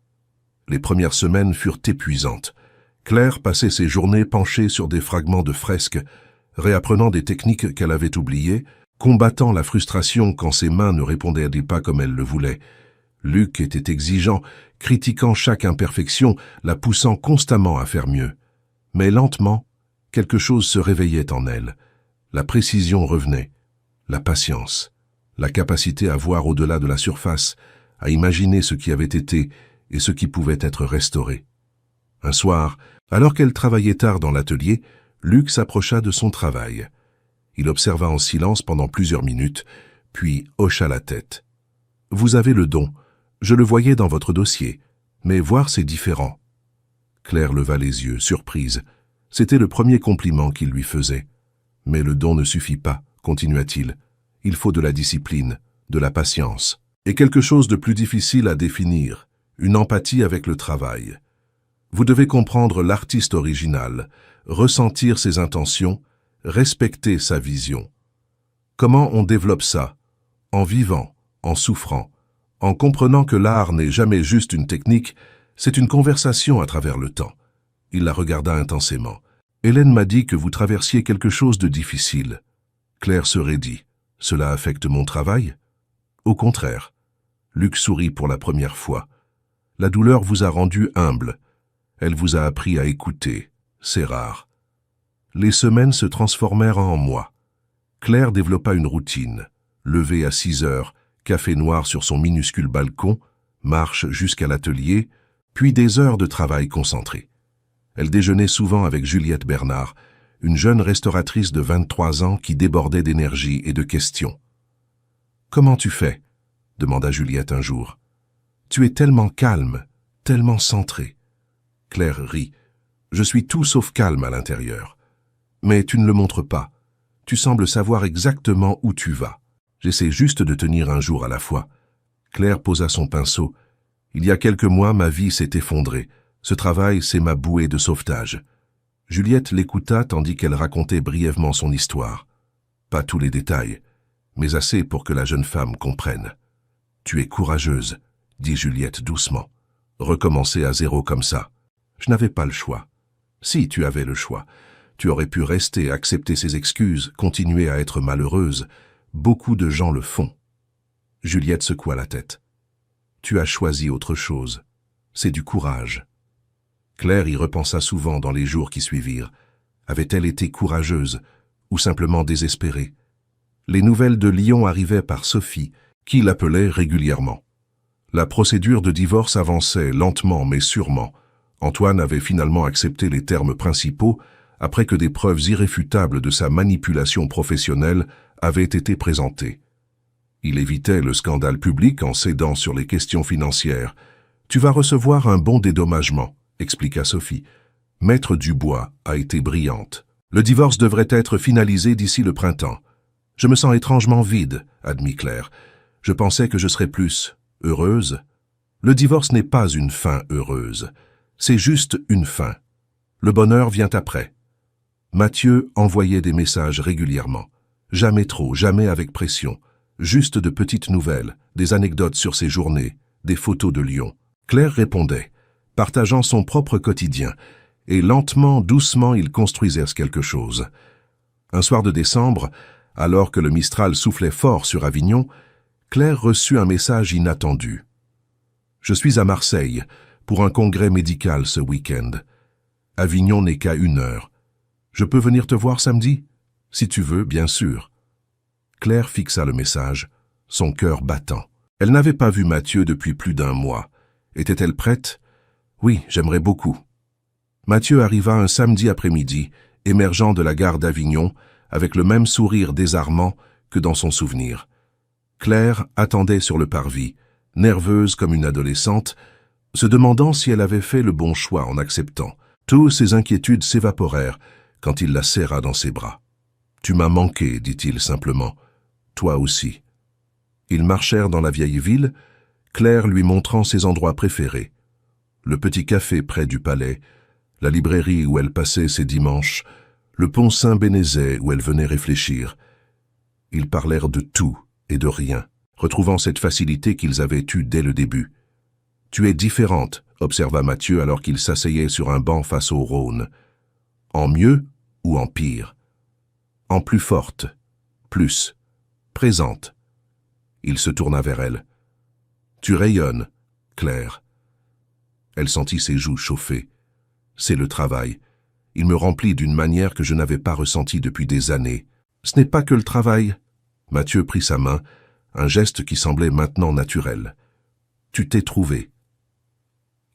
A: Les premières semaines furent épuisantes. Claire passait ses journées penchée sur des fragments de fresques, réapprenant des techniques qu'elle avait oubliées, combattant la frustration quand ses mains ne répondaient pas comme elle le voulait. Luc était exigeant, critiquant chaque imperfection, la poussant constamment à faire mieux. Mais lentement, quelque chose se réveillait en elle. La précision revenait. La patience, la capacité à voir au-delà de la surface, à imaginer ce qui avait été et ce qui pouvait être restauré. Un soir, alors qu'elle travaillait tard dans l'atelier, Luc s'approcha de son travail. Il observa en silence pendant plusieurs minutes, puis hocha la tête. « Vous avez le don. Je le voyais dans votre dossier. Mais voir, c'est différent. » Claire leva les yeux, surprise. C'était le premier compliment qu'il lui faisait. « Mais le don ne suffit pas, » continua-t-il. « Il faut de la discipline, de la patience, et quelque chose de plus difficile à définir, une empathie avec le travail. Vous devez comprendre l'artiste original, ressentir ses intentions, respecter sa vision. Comment on développe ça? En vivant, en souffrant, en comprenant que l'art n'est jamais juste une technique, c'est une conversation à travers le temps. » Il la regarda intensément. « Hélène m'a dit que vous traversiez quelque chose de difficile. » Claire se raidit. « Cela affecte mon travail? » « Au contraire. » Luc sourit pour la première fois. « La douleur vous a rendu humble. Elle vous a appris à écouter. C'est rare. » Les semaines se transformèrent en mois. Claire développa une routine. Lever à 6 heures, café noir sur son minuscule balcon, marche jusqu'à l'atelier, puis des heures de travail concentré. Elle déjeunait souvent avec Juliette Bernard, une jeune restauratrice de 23 ans qui débordait d'énergie et de questions. « Comment tu fais ?» demanda Juliette un jour. « Tu es tellement calme, tellement centrée. » Claire rit. « Je suis tout sauf calme à l'intérieur. Mais tu ne le montres pas. Tu sembles savoir exactement où tu vas. J'essaie juste de tenir un jour à la fois. » Claire posa son pinceau. « Il y a quelques mois, ma vie s'est effondrée. Ce travail, c'est ma bouée de sauvetage. » Juliette l'écouta tandis qu'elle racontait brièvement son histoire. Pas tous les détails, mais assez pour que la jeune femme comprenne. « Tu es courageuse, » dit Juliette doucement. « Recommencer à zéro comme ça. Je n'avais pas le choix. Si tu avais le choix, tu aurais pu rester, accepter ses excuses, continuer à être malheureuse. Beaucoup de gens le font. » Juliette secoua la tête. « Tu as choisi autre chose. C'est du courage. » Claire y repensa souvent dans les jours qui suivirent. Avait-elle été courageuse ou simplement désespérée? Les nouvelles de Lyon arrivaient par Sophie, qui l'appelait régulièrement. La procédure de divorce avançait lentement mais sûrement. Antoine avait finalement accepté les termes principaux après que des preuves irréfutables de sa manipulation professionnelle avaient été présentées. Il évitait le scandale public en cédant sur les questions financières. « Tu vas recevoir un bon dédommagement », expliqua Sophie. Maître Dubois a été brillante. « Le divorce devrait être finalisé d'ici le printemps. »« Je me sens étrangement vide, » admit Claire. « Je pensais que je serais plus heureuse. » Le divorce n'est pas une fin heureuse. C'est juste une fin. Le bonheur vient après. Mathieu envoyait des messages régulièrement. Jamais trop, jamais avec pression. Juste de petites nouvelles, des anecdotes sur ses journées, des photos de Lyon. Claire répondait, partageant son propre quotidien, et lentement, doucement, ils construisèrent quelque chose. Un soir de décembre, alors que le Mistral soufflait fort sur Avignon, Claire reçut un message inattendu. « Je suis à Marseille, pour un congrès médical ce week-end. Avignon n'est qu'à 1 heure. Je peux venir te voir samedi? Si tu veux, bien sûr. » Claire fixa le message, son cœur battant. Elle n'avait pas vu Mathieu depuis plus d'1 mois. Était-elle prête? Oui, j'aimerais beaucoup. Mathieu arriva un samedi après-midi, émergeant de la gare d'Avignon, avec le même sourire désarmant que dans son souvenir. Claire attendait sur le parvis, nerveuse comme une adolescente, se demandant si elle avait fait le bon choix en acceptant. Toutes ses inquiétudes s'évaporèrent quand il la serra dans ses bras. « Tu m'as manqué, dit-il simplement. Toi aussi. » Ils marchèrent dans la vieille ville, Claire lui montrant ses endroits préférés. Le petit café près du palais, la librairie où elle passait ses dimanches, le pont Saint-Bénézet où elle venait réfléchir. Ils parlèrent de tout et de rien, retrouvant cette facilité qu'ils avaient eue dès le début. « Tu es différente, » observa Mathieu alors qu'il s'asseyait sur un banc face au Rhône. « En mieux ou en pire? En plus forte, plus, présente. » Il se tourna vers elle. « Tu rayonnes, Claire. » Elle sentit ses joues chauffer. « C'est le travail. Il me remplit d'une manière que je n'avais pas ressentie depuis des années. »« Ce n'est pas que le travail. » Mathieu prit sa main, un geste qui semblait maintenant naturel. « Tu t'es trouvé. »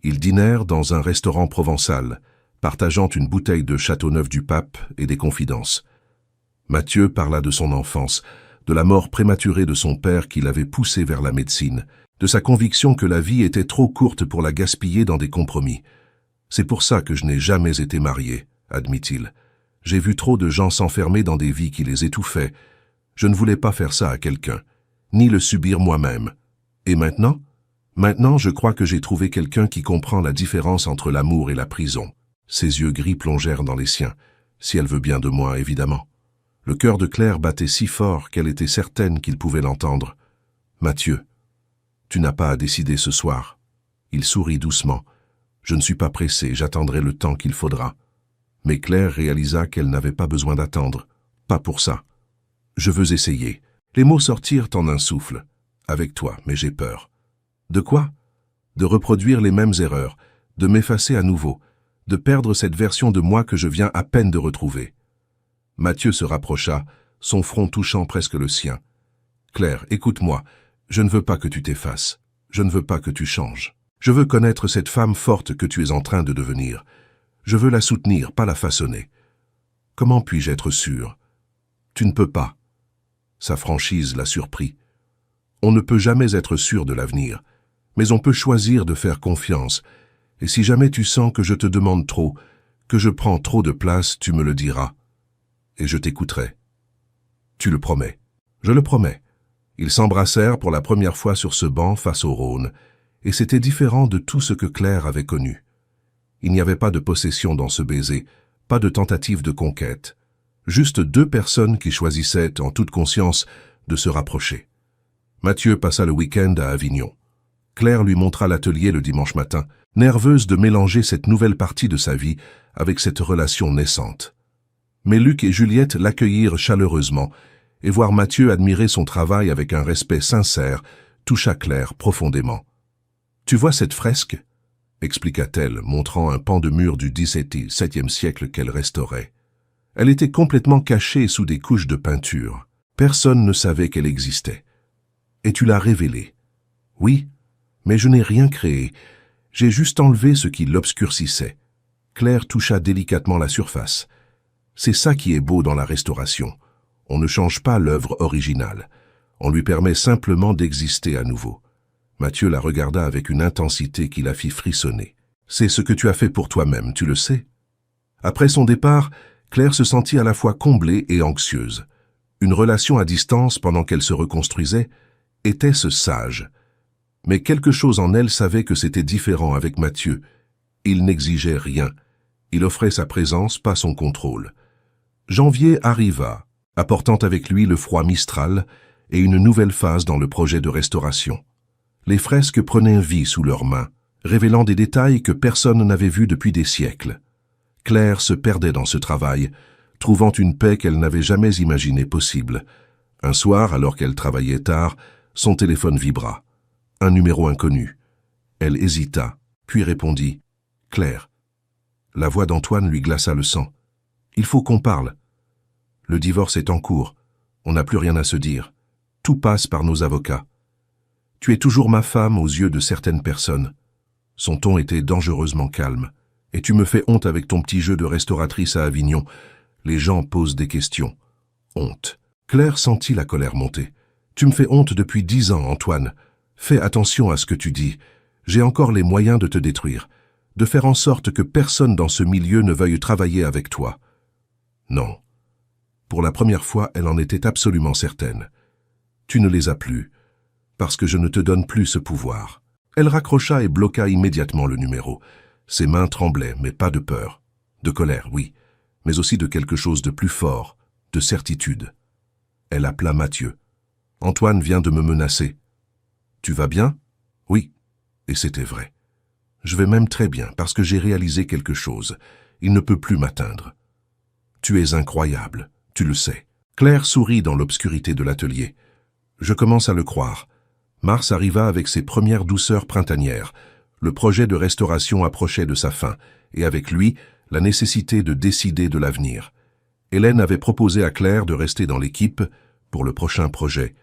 A: Ils dînèrent dans un restaurant provençal, partageant une bouteille de Châteauneuf-du-Pape et des confidences. Mathieu parla de son enfance, de la mort prématurée de son père qui l'avait poussé vers la médecine, de sa conviction que la vie était trop courte pour la gaspiller dans des compromis. « C'est pour ça que je n'ai jamais été marié, » admit-il. « J'ai vu trop de gens s'enfermer dans des vies qui les étouffaient. Je ne voulais pas faire ça à quelqu'un, ni le subir moi-même. Et maintenant ? Maintenant, je crois que j'ai trouvé quelqu'un qui comprend la différence entre l'amour et la prison. » Ses yeux gris plongèrent dans les siens, si elle veut bien de moi, évidemment. Le cœur de Claire battait si fort qu'elle était certaine qu'il pouvait l'entendre. « Mathieu, tu n'as pas à décider ce soir. » Il sourit doucement. « Je ne suis pas pressé, j'attendrai le temps qu'il faudra. » Mais Claire réalisa qu'elle n'avait pas besoin d'attendre. Pas pour ça. « Je veux essayer. » Les mots sortirent en un souffle. « Avec toi, mais j'ai peur. » « De quoi ? De reproduire les mêmes erreurs, de m'effacer à nouveau, de perdre cette version de moi que je viens à peine de retrouver. » Mathieu se rapprocha, son front touchant presque le sien. « Claire, écoute-moi, je ne veux pas que tu t'effaces. Je ne veux pas que tu changes. Je veux connaître cette femme forte que tu es en train de devenir. Je veux la soutenir, pas la façonner. Comment puis-je être sûr ? Tu ne peux pas. » Sa franchise la surprit. On ne peut jamais être sûr de l'avenir, mais on peut choisir de faire confiance. Et si jamais tu sens que je te demande trop, que je prends trop de place, tu me le diras. Et je t'écouterai. Tu le promets. Je le promets. Ils s'embrassèrent pour la première fois sur ce banc face au Rhône, et c'était différent de tout ce que Claire avait connu. Il n'y avait pas de possession dans ce baiser, pas de tentative de conquête. Juste deux personnes qui choisissaient, en toute conscience, de se rapprocher. Mathieu passa le week-end à Avignon. Claire lui montra l'atelier le dimanche matin, nerveuse de mélanger cette nouvelle partie de sa vie avec cette relation naissante. Mais Luc et Juliette l'accueillirent chaleureusement, et voir Mathieu admirer son travail avec un respect sincère toucha Claire profondément. « Tu vois cette fresque ?» expliqua-t-elle, montrant un pan de mur du XVIIe siècle qu'elle restaurait. Elle était complètement cachée sous des couches de peinture. Personne ne savait qu'elle existait. « Et tu l'as révélée. »« Oui, mais je n'ai rien créé. J'ai juste enlevé ce qui l'obscurcissait. » Claire toucha délicatement la surface. C'est ça qui est beau dans la restauration. On ne change pas l'œuvre originale. On lui permet simplement d'exister à nouveau. Mathieu la regarda avec une intensité qui la fit frissonner. « C'est ce que tu as fait pour toi-même, tu le sais. » Après son départ, Claire se sentit à la fois comblée et anxieuse. Une relation à distance pendant qu'elle se reconstruisait, était-ce sage? Mais quelque chose en elle savait que c'était différent avec Mathieu. Il n'exigeait rien. Il offrait sa présence, pas son contrôle. Janvier arriva, apportant avec lui le froid mistral et une nouvelle phase dans le projet de restauration. Les fresques prenaient vie sous leurs mains, révélant des détails que personne n'avait vus depuis des siècles. Claire se perdait dans ce travail, trouvant une paix qu'elle n'avait jamais imaginée possible. Un soir, alors qu'elle travaillait tard, son téléphone vibra. Un numéro inconnu. Elle hésita, puis répondit « Claire ». La voix d'Antoine lui glaça le sang. « Il faut qu'on parle. Le divorce est en cours. On n'a plus rien à se dire. Tout passe par nos avocats. Tu es toujours ma femme aux yeux de certaines personnes. » Son ton était dangereusement calme. « Et tu me fais honte avec ton petit jeu de restauratrice à Avignon. Les gens posent des questions. Honte. » Claire sentit la colère monter. « Tu me fais honte depuis 10 ans, Antoine. Fais attention à ce que tu dis. J'ai encore les moyens de te détruire, de faire en sorte que personne dans ce milieu ne veuille travailler avec toi. » Non. Pour la première fois, elle en était absolument certaine. « Tu ne les as plus, parce que je ne te donne plus ce pouvoir. » Elle raccrocha et bloqua immédiatement le numéro. Ses mains tremblaient, mais pas de peur. De colère, oui, mais aussi de quelque chose de plus fort, de certitude. Elle appela Mathieu. « Antoine vient de me menacer. »« Tu vas bien ?»« Oui. » Et c'était vrai. « Je vais même très bien, parce que j'ai réalisé quelque chose. Il ne peut plus m'atteindre. »« Tu es incroyable, tu le sais. » Claire sourit dans l'obscurité de l'atelier. « Je commence à le croire. » Mars arriva avec ses premières douceurs printanières. Le projet de restauration approchait de sa fin, et avec lui, la nécessité de décider de l'avenir. Hélène avait proposé à Claire de rester dans l'équipe, pour le prochain projet,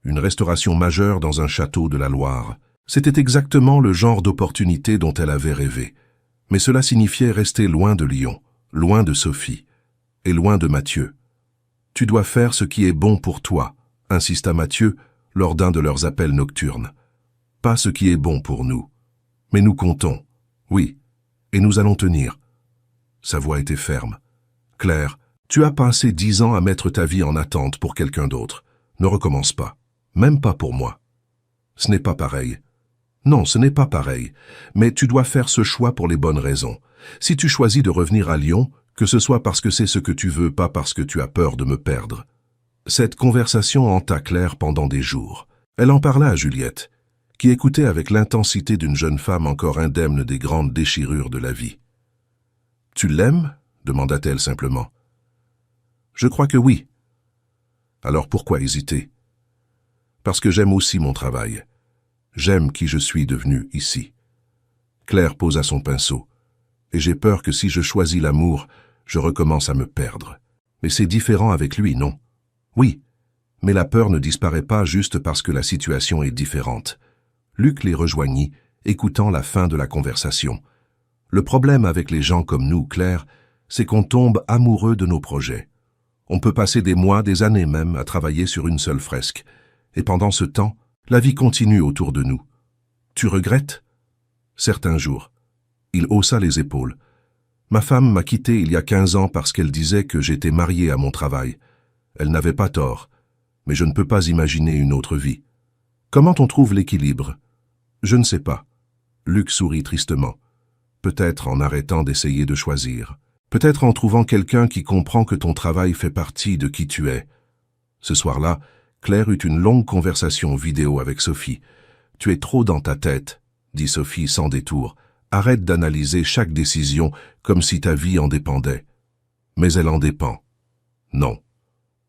A: une restauration majeure dans un château de la Loire. C'était exactement le genre d'opportunité dont elle avait rêvé. Mais cela signifiait rester loin de Lyon, loin de Sophie, et loin de Mathieu. « Tu dois faire ce qui est bon pour toi », insista Mathieu lors d'un de leurs appels nocturnes. « Pas ce qui est bon pour nous. Mais nous comptons. Oui, et nous allons tenir. » Sa voix était ferme. « Claire, tu as passé 10 ans à mettre ta vie en attente pour quelqu'un d'autre. Ne recommence pas. Même pas pour moi. Ce n'est pas pareil. Non, ce n'est pas pareil. Mais tu dois faire ce choix pour les bonnes raisons. Si tu choisis de revenir à Lyon, que ce soit parce que c'est ce que tu veux, pas parce que tu as peur de me perdre. » Cette conversation hanta Claire pendant des jours. Elle en parla à Juliette, qui écoutait avec l'intensité d'une jeune femme encore indemne des grandes déchirures de la vie. « Tu l'aimes » demanda-t-elle simplement. « Je crois que oui. » Alors pourquoi hésiter? Parce que j'aime aussi mon travail. J'aime qui je suis devenu ici. Claire posa son pinceau. Et j'ai peur que si je choisis l'amour, je recommence à me perdre. Mais c'est différent avec lui, non? Oui, mais la peur ne disparaît pas juste parce que la situation est différente. Luc les rejoignit, écoutant la fin de la conversation. Le problème avec les gens comme nous, Claire, c'est qu'on tombe amoureux de nos projets. On peut passer des mois, des années même, à travailler sur une seule fresque. Et pendant ce temps, la vie continue autour de nous. Tu regrettes? Certains jours. Il haussa les épaules. Ma femme m'a quitté il y a 15 ans parce qu'elle disait que j'étais marié à mon travail. Elle n'avait pas tort, mais je ne peux pas imaginer une autre vie. Comment on trouve l'équilibre? Je ne sais pas. Luc sourit tristement. Peut-être en arrêtant d'essayer de choisir. Peut-être en trouvant quelqu'un qui comprend que ton travail fait partie de qui tu es. Ce soir-là, Claire eut une longue conversation vidéo avec Sophie. « Tu es trop dans ta tête », dit Sophie sans détour. « Arrête d'analyser chaque décision comme si ta vie en dépendait. » Mais elle en dépend. Non.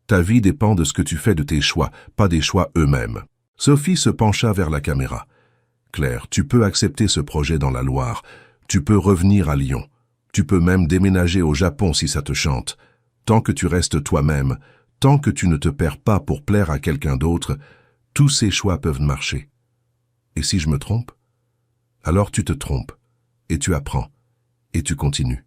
A: Ta vie dépend de ce que tu fais de tes choix, pas des choix eux-mêmes. Sophie se pencha vers la caméra. « Claire, tu peux accepter ce projet dans la Loire. Tu peux revenir à Lyon. Tu peux même déménager au Japon si ça te chante. Tant que tu restes toi-même, tant que tu ne te perds pas pour plaire à quelqu'un d'autre, tous ces choix peuvent marcher. Et si je me trompe? Alors tu te trompes, et tu apprends, et tu continues. »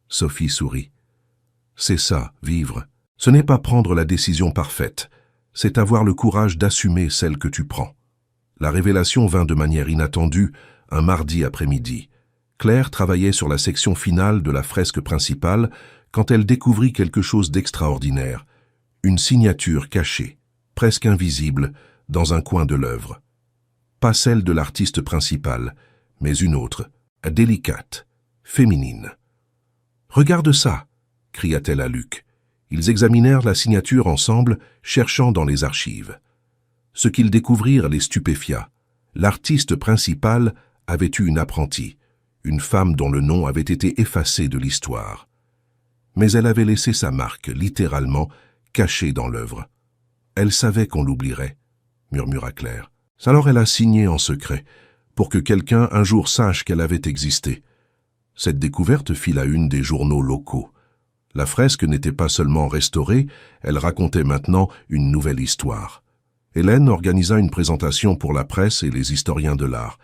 A: Sophie sourit. « C'est ça, vivre. Ce n'est pas prendre la décision parfaite, c'est avoir le courage d'assumer celle que tu prends. » La révélation vint de manière inattendue un mardi après-midi. Claire travaillait sur la section finale de la fresque principale quand elle découvrit quelque chose d'extraordinaire. Une signature cachée, presque invisible, dans un coin de l'œuvre. Pas celle de l'artiste principal, mais une autre, délicate, féminine. « Regarde ça !» cria-t-elle à Luc. Ils examinèrent la signature ensemble, cherchant dans les archives. Ce qu'ils découvrirent les stupéfia. L'artiste principal avait eu une apprentie, une femme dont le nom avait été effacé de l'histoire. Mais elle avait laissé sa marque, littéralement, cachée dans l'œuvre. Elle savait qu'on l'oublierait, murmura Claire. Alors elle a signé en secret, pour que quelqu'un un jour sache qu'elle avait existé. Cette découverte fit la une des journaux locaux. La fresque n'était pas seulement restaurée, elle racontait maintenant une nouvelle histoire. Hélène organisa une présentation pour la presse et les historiens de l'art,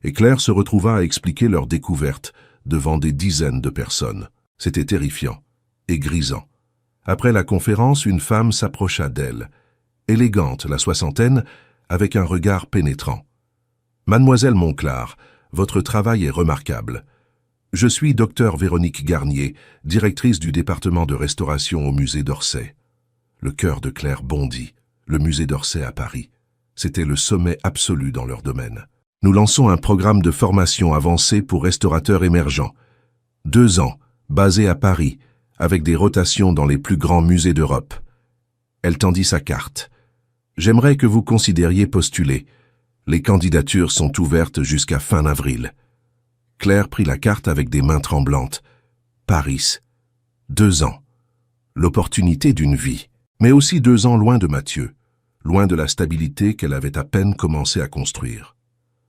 A: et Claire se retrouva à expliquer leur découverte devant des dizaines de personnes. C'était terrifiant et grisant. Après la conférence, une femme s'approcha d'elle, élégante, la soixantaine, avec un regard pénétrant. « Mademoiselle Monclar, votre travail est remarquable. Je suis Dr Véronique Garnier, directrice du département de restauration au musée d'Orsay. » Le cœur de Claire bondit. Le musée d'Orsay à Paris. C'était le sommet absolu dans leur domaine. « Nous lançons un programme de formation avancée pour restaurateurs émergents. 2 ans, basé à Paris, avec des rotations dans les plus grands musées d'Europe. » Elle tendit sa carte. « J'aimerais que vous considériez postuler. Les candidatures sont ouvertes jusqu'à fin avril. » Claire prit la carte avec des mains tremblantes. Paris. 2 ans. L'opportunité d'une vie. Mais aussi 2 ans loin de Mathieu, loin de la stabilité qu'elle avait à peine commencé à construire.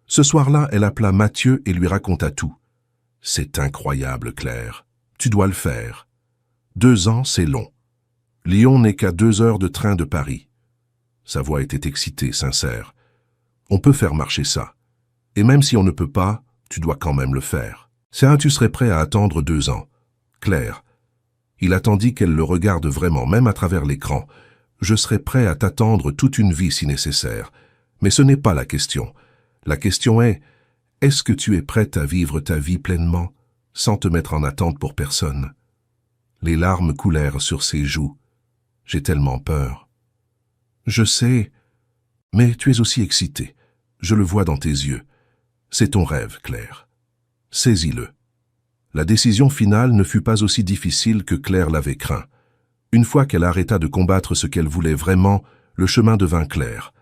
A: Ce soir-là, elle appela Mathieu et lui raconta tout. « C'est incroyable, Claire. Tu dois le faire. 2 ans, c'est long. » Lyon n'est qu'à 2 heures de train de Paris. Sa voix était excitée, sincère. On peut faire marcher ça. Et même si on ne peut pas, tu dois quand même le faire. Tu serais prêt à attendre 2 ans. Claire. Il attendit qu'elle le regarde vraiment, même à travers l'écran. Je serais prêt à t'attendre toute une vie si nécessaire. Mais ce n'est pas la question. La question est que tu es prête à vivre ta vie pleinement, sans te mettre en attente pour personne? Les larmes coulèrent sur ses joues. J'ai tellement peur. Je sais, mais tu es aussi excitée. Je le vois dans tes yeux. C'est ton rêve, Claire. Saisis-le. La décision finale ne fut pas aussi difficile que Claire l'avait craint. Une fois qu'elle arrêta de combattre ce qu'elle voulait vraiment, le chemin devint clair.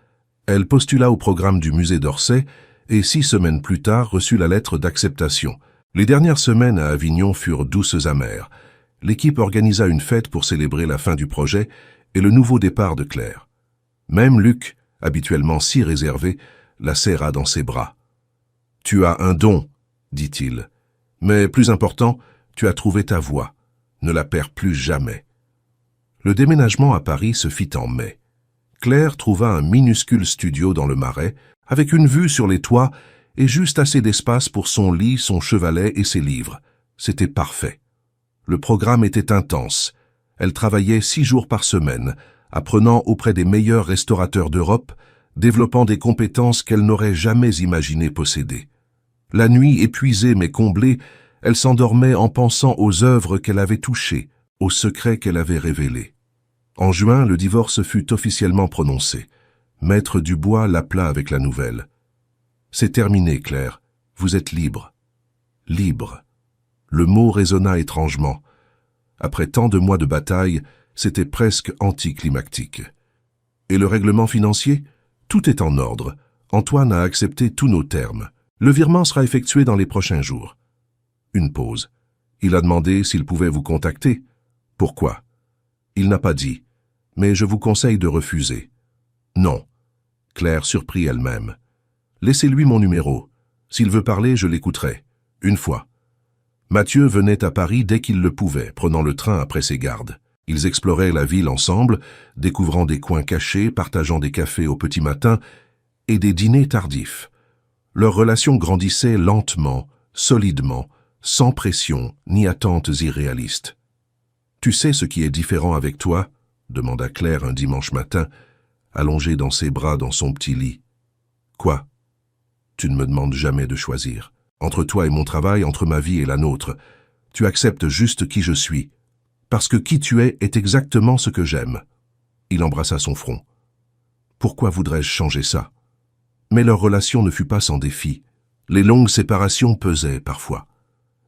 A: Elle postula au programme du musée d'Orsay et 6 semaines plus tard reçut la lettre d'acceptation. Les dernières semaines à Avignon furent douces amères. L'équipe organisa une fête pour célébrer la fin du projet et le nouveau départ de Claire. Même Luc, habituellement si réservé, la serra dans ses bras. « Tu as un don, dit-il. Mais plus important, tu as trouvé ta voie. Ne la perds plus jamais. » Le déménagement à Paris se fit en mai. Claire trouva un minuscule studio dans le Marais, avec une vue sur les toits et juste assez d'espace pour son lit, son chevalet et ses livres. C'était parfait. Le programme était intense. Elle travaillait 6 jours par semaine, apprenant auprès des meilleurs restaurateurs d'Europe, développant des compétences qu'elle n'aurait jamais imaginé posséder. La nuit, épuisée mais comblée, elle s'endormait en pensant aux œuvres qu'elle avait touchées, aux secrets qu'elle avait révélés. En juin, le divorce fut officiellement prononcé. Maître Dubois l'appela avec la nouvelle. « C'est terminé, Claire. Vous êtes libre. » Libre. Le mot résonna étrangement. Après tant de mois de bataille, c'était presque anticlimactique. Et le règlement financier? Tout est en ordre. Antoine a accepté tous nos termes. Le virement sera effectué dans les prochains jours. Une pause. Il a demandé s'il pouvait vous contacter. Pourquoi? Il n'a pas dit. Mais je vous conseille de refuser. Non. Claire surprit elle-même. Laissez-lui mon numéro. S'il veut parler, je l'écouterai. Une fois. Mathieu venait à Paris dès qu'il le pouvait, prenant le train après ses gardes. Ils exploraient la ville ensemble, découvrant des coins cachés, partageant des cafés au petit matin et des dîners tardifs. Leur relation grandissait lentement, solidement, sans pression ni attentes irréalistes. « Tu sais ce qui est différent avec toi ?» demanda Claire un dimanche matin, allongée dans ses bras dans son petit lit. « Quoi ? Tu ne me demandes jamais de choisir. Entre toi et mon travail, entre ma vie et la nôtre, tu acceptes juste qui je suis. Parce que qui tu es est exactement ce que j'aime. » Il embrassa son front. « Pourquoi voudrais-je changer ça ?» Mais leur relation ne fut pas sans défi. Les longues séparations pesaient parfois.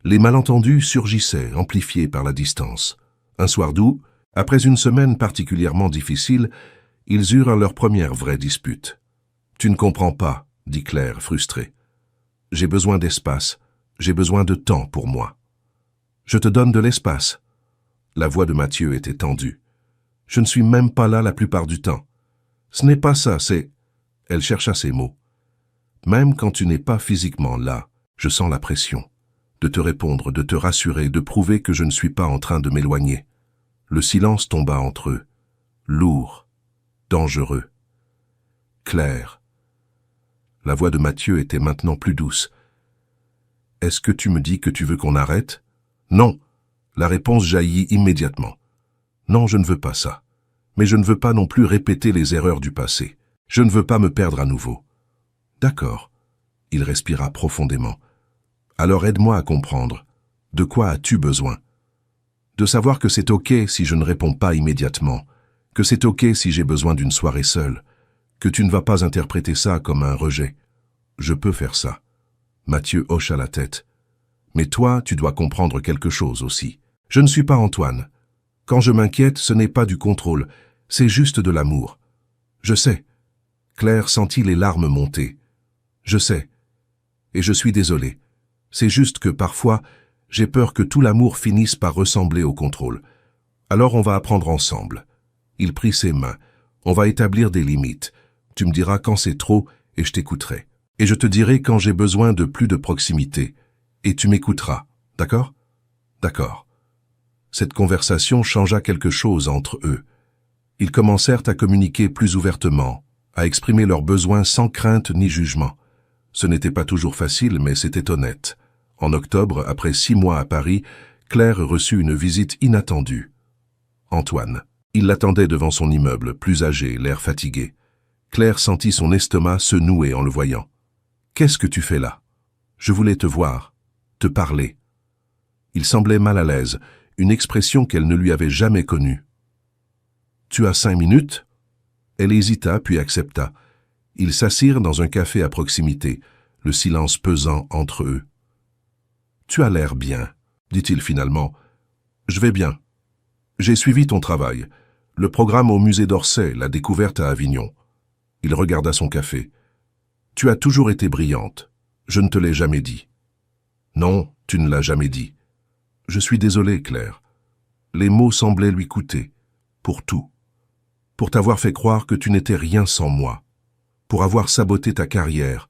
A: Les malentendus surgissaient, amplifiés par la distance. Un soir d'août, après une semaine particulièrement difficile, ils eurent leur première vraie dispute. « Tu ne comprends pas, » dit Claire, frustrée. « J'ai besoin d'espace, j'ai besoin de temps pour moi. »« Je te donne de l'espace. » La voix de Mathieu était tendue. « Je ne suis même pas là la plupart du temps. Ce n'est pas ça, c'est... » Elle chercha ses mots. « Même quand tu n'es pas physiquement là, je sens la pression. De te répondre, de te rassurer, de prouver que je ne suis pas en train de m'éloigner. » Le silence tomba entre eux. Lourd, dangereux. « Claire. » La voix de Mathieu était maintenant plus douce. « Est-ce que tu me dis que tu veux qu'on arrête ?»« Non. » La réponse jaillit immédiatement. « Non, je ne veux pas ça. Mais je ne veux pas non plus répéter les erreurs du passé. Je ne veux pas me perdre à nouveau. »« D'accord. » Il respira profondément. « Alors aide-moi à comprendre. De quoi as-tu besoin ? De savoir que c'est OK si je ne réponds pas immédiatement, que c'est OK si j'ai besoin d'une soirée seule, que tu ne vas pas interpréter ça comme un rejet. Je peux faire ça. » Mathieu hocha la tête. « Mais toi, tu dois comprendre quelque chose aussi. Je ne suis pas Antoine. Quand je m'inquiète, ce n'est pas du contrôle, c'est juste de l'amour. Je sais. » Claire sentit les larmes monter. « Je sais. Et je suis désolé. C'est juste que parfois, j'ai peur que tout l'amour finisse par ressembler au contrôle. Alors on va apprendre ensemble. » Il prit ses mains. « On va établir des limites. Tu me diras quand c'est trop et je t'écouterai. Et je te dirai quand j'ai besoin de plus de proximité. Et tu m'écouteras. D'accord ? D'accord. » Cette conversation changea quelque chose entre eux. Ils commencèrent à communiquer plus ouvertement, à exprimer leurs besoins sans crainte ni jugement. Ce n'était pas toujours facile, mais c'était honnête. En octobre, après 6 mois à Paris, Claire reçut une visite inattendue. Antoine. Il l'attendait devant son immeuble, plus âgé, l'air fatigué. Claire sentit son estomac se nouer en le voyant. « Qu'est-ce que tu fais là ? Je voulais te voir, te parler. » Il semblait mal à l'aise, une expression qu'elle ne lui avait jamais connue. « Tu as 5 minutes ?» Elle hésita puis accepta. Ils s'assirent dans un café à proximité, le silence pesant entre eux. « Tu as l'air bien, » dit-il finalement. « Je vais bien. J'ai suivi ton travail, le programme au musée d'Orsay, la découverte à Avignon. » Il regarda son café. « Tu as toujours été brillante. Je ne te l'ai jamais dit. »« Non, tu ne l'as jamais dit. »« Je suis désolé, Claire. » Les mots semblaient lui coûter. Pour tout. Pour t'avoir fait croire que tu n'étais rien sans moi. Pour avoir saboté ta carrière.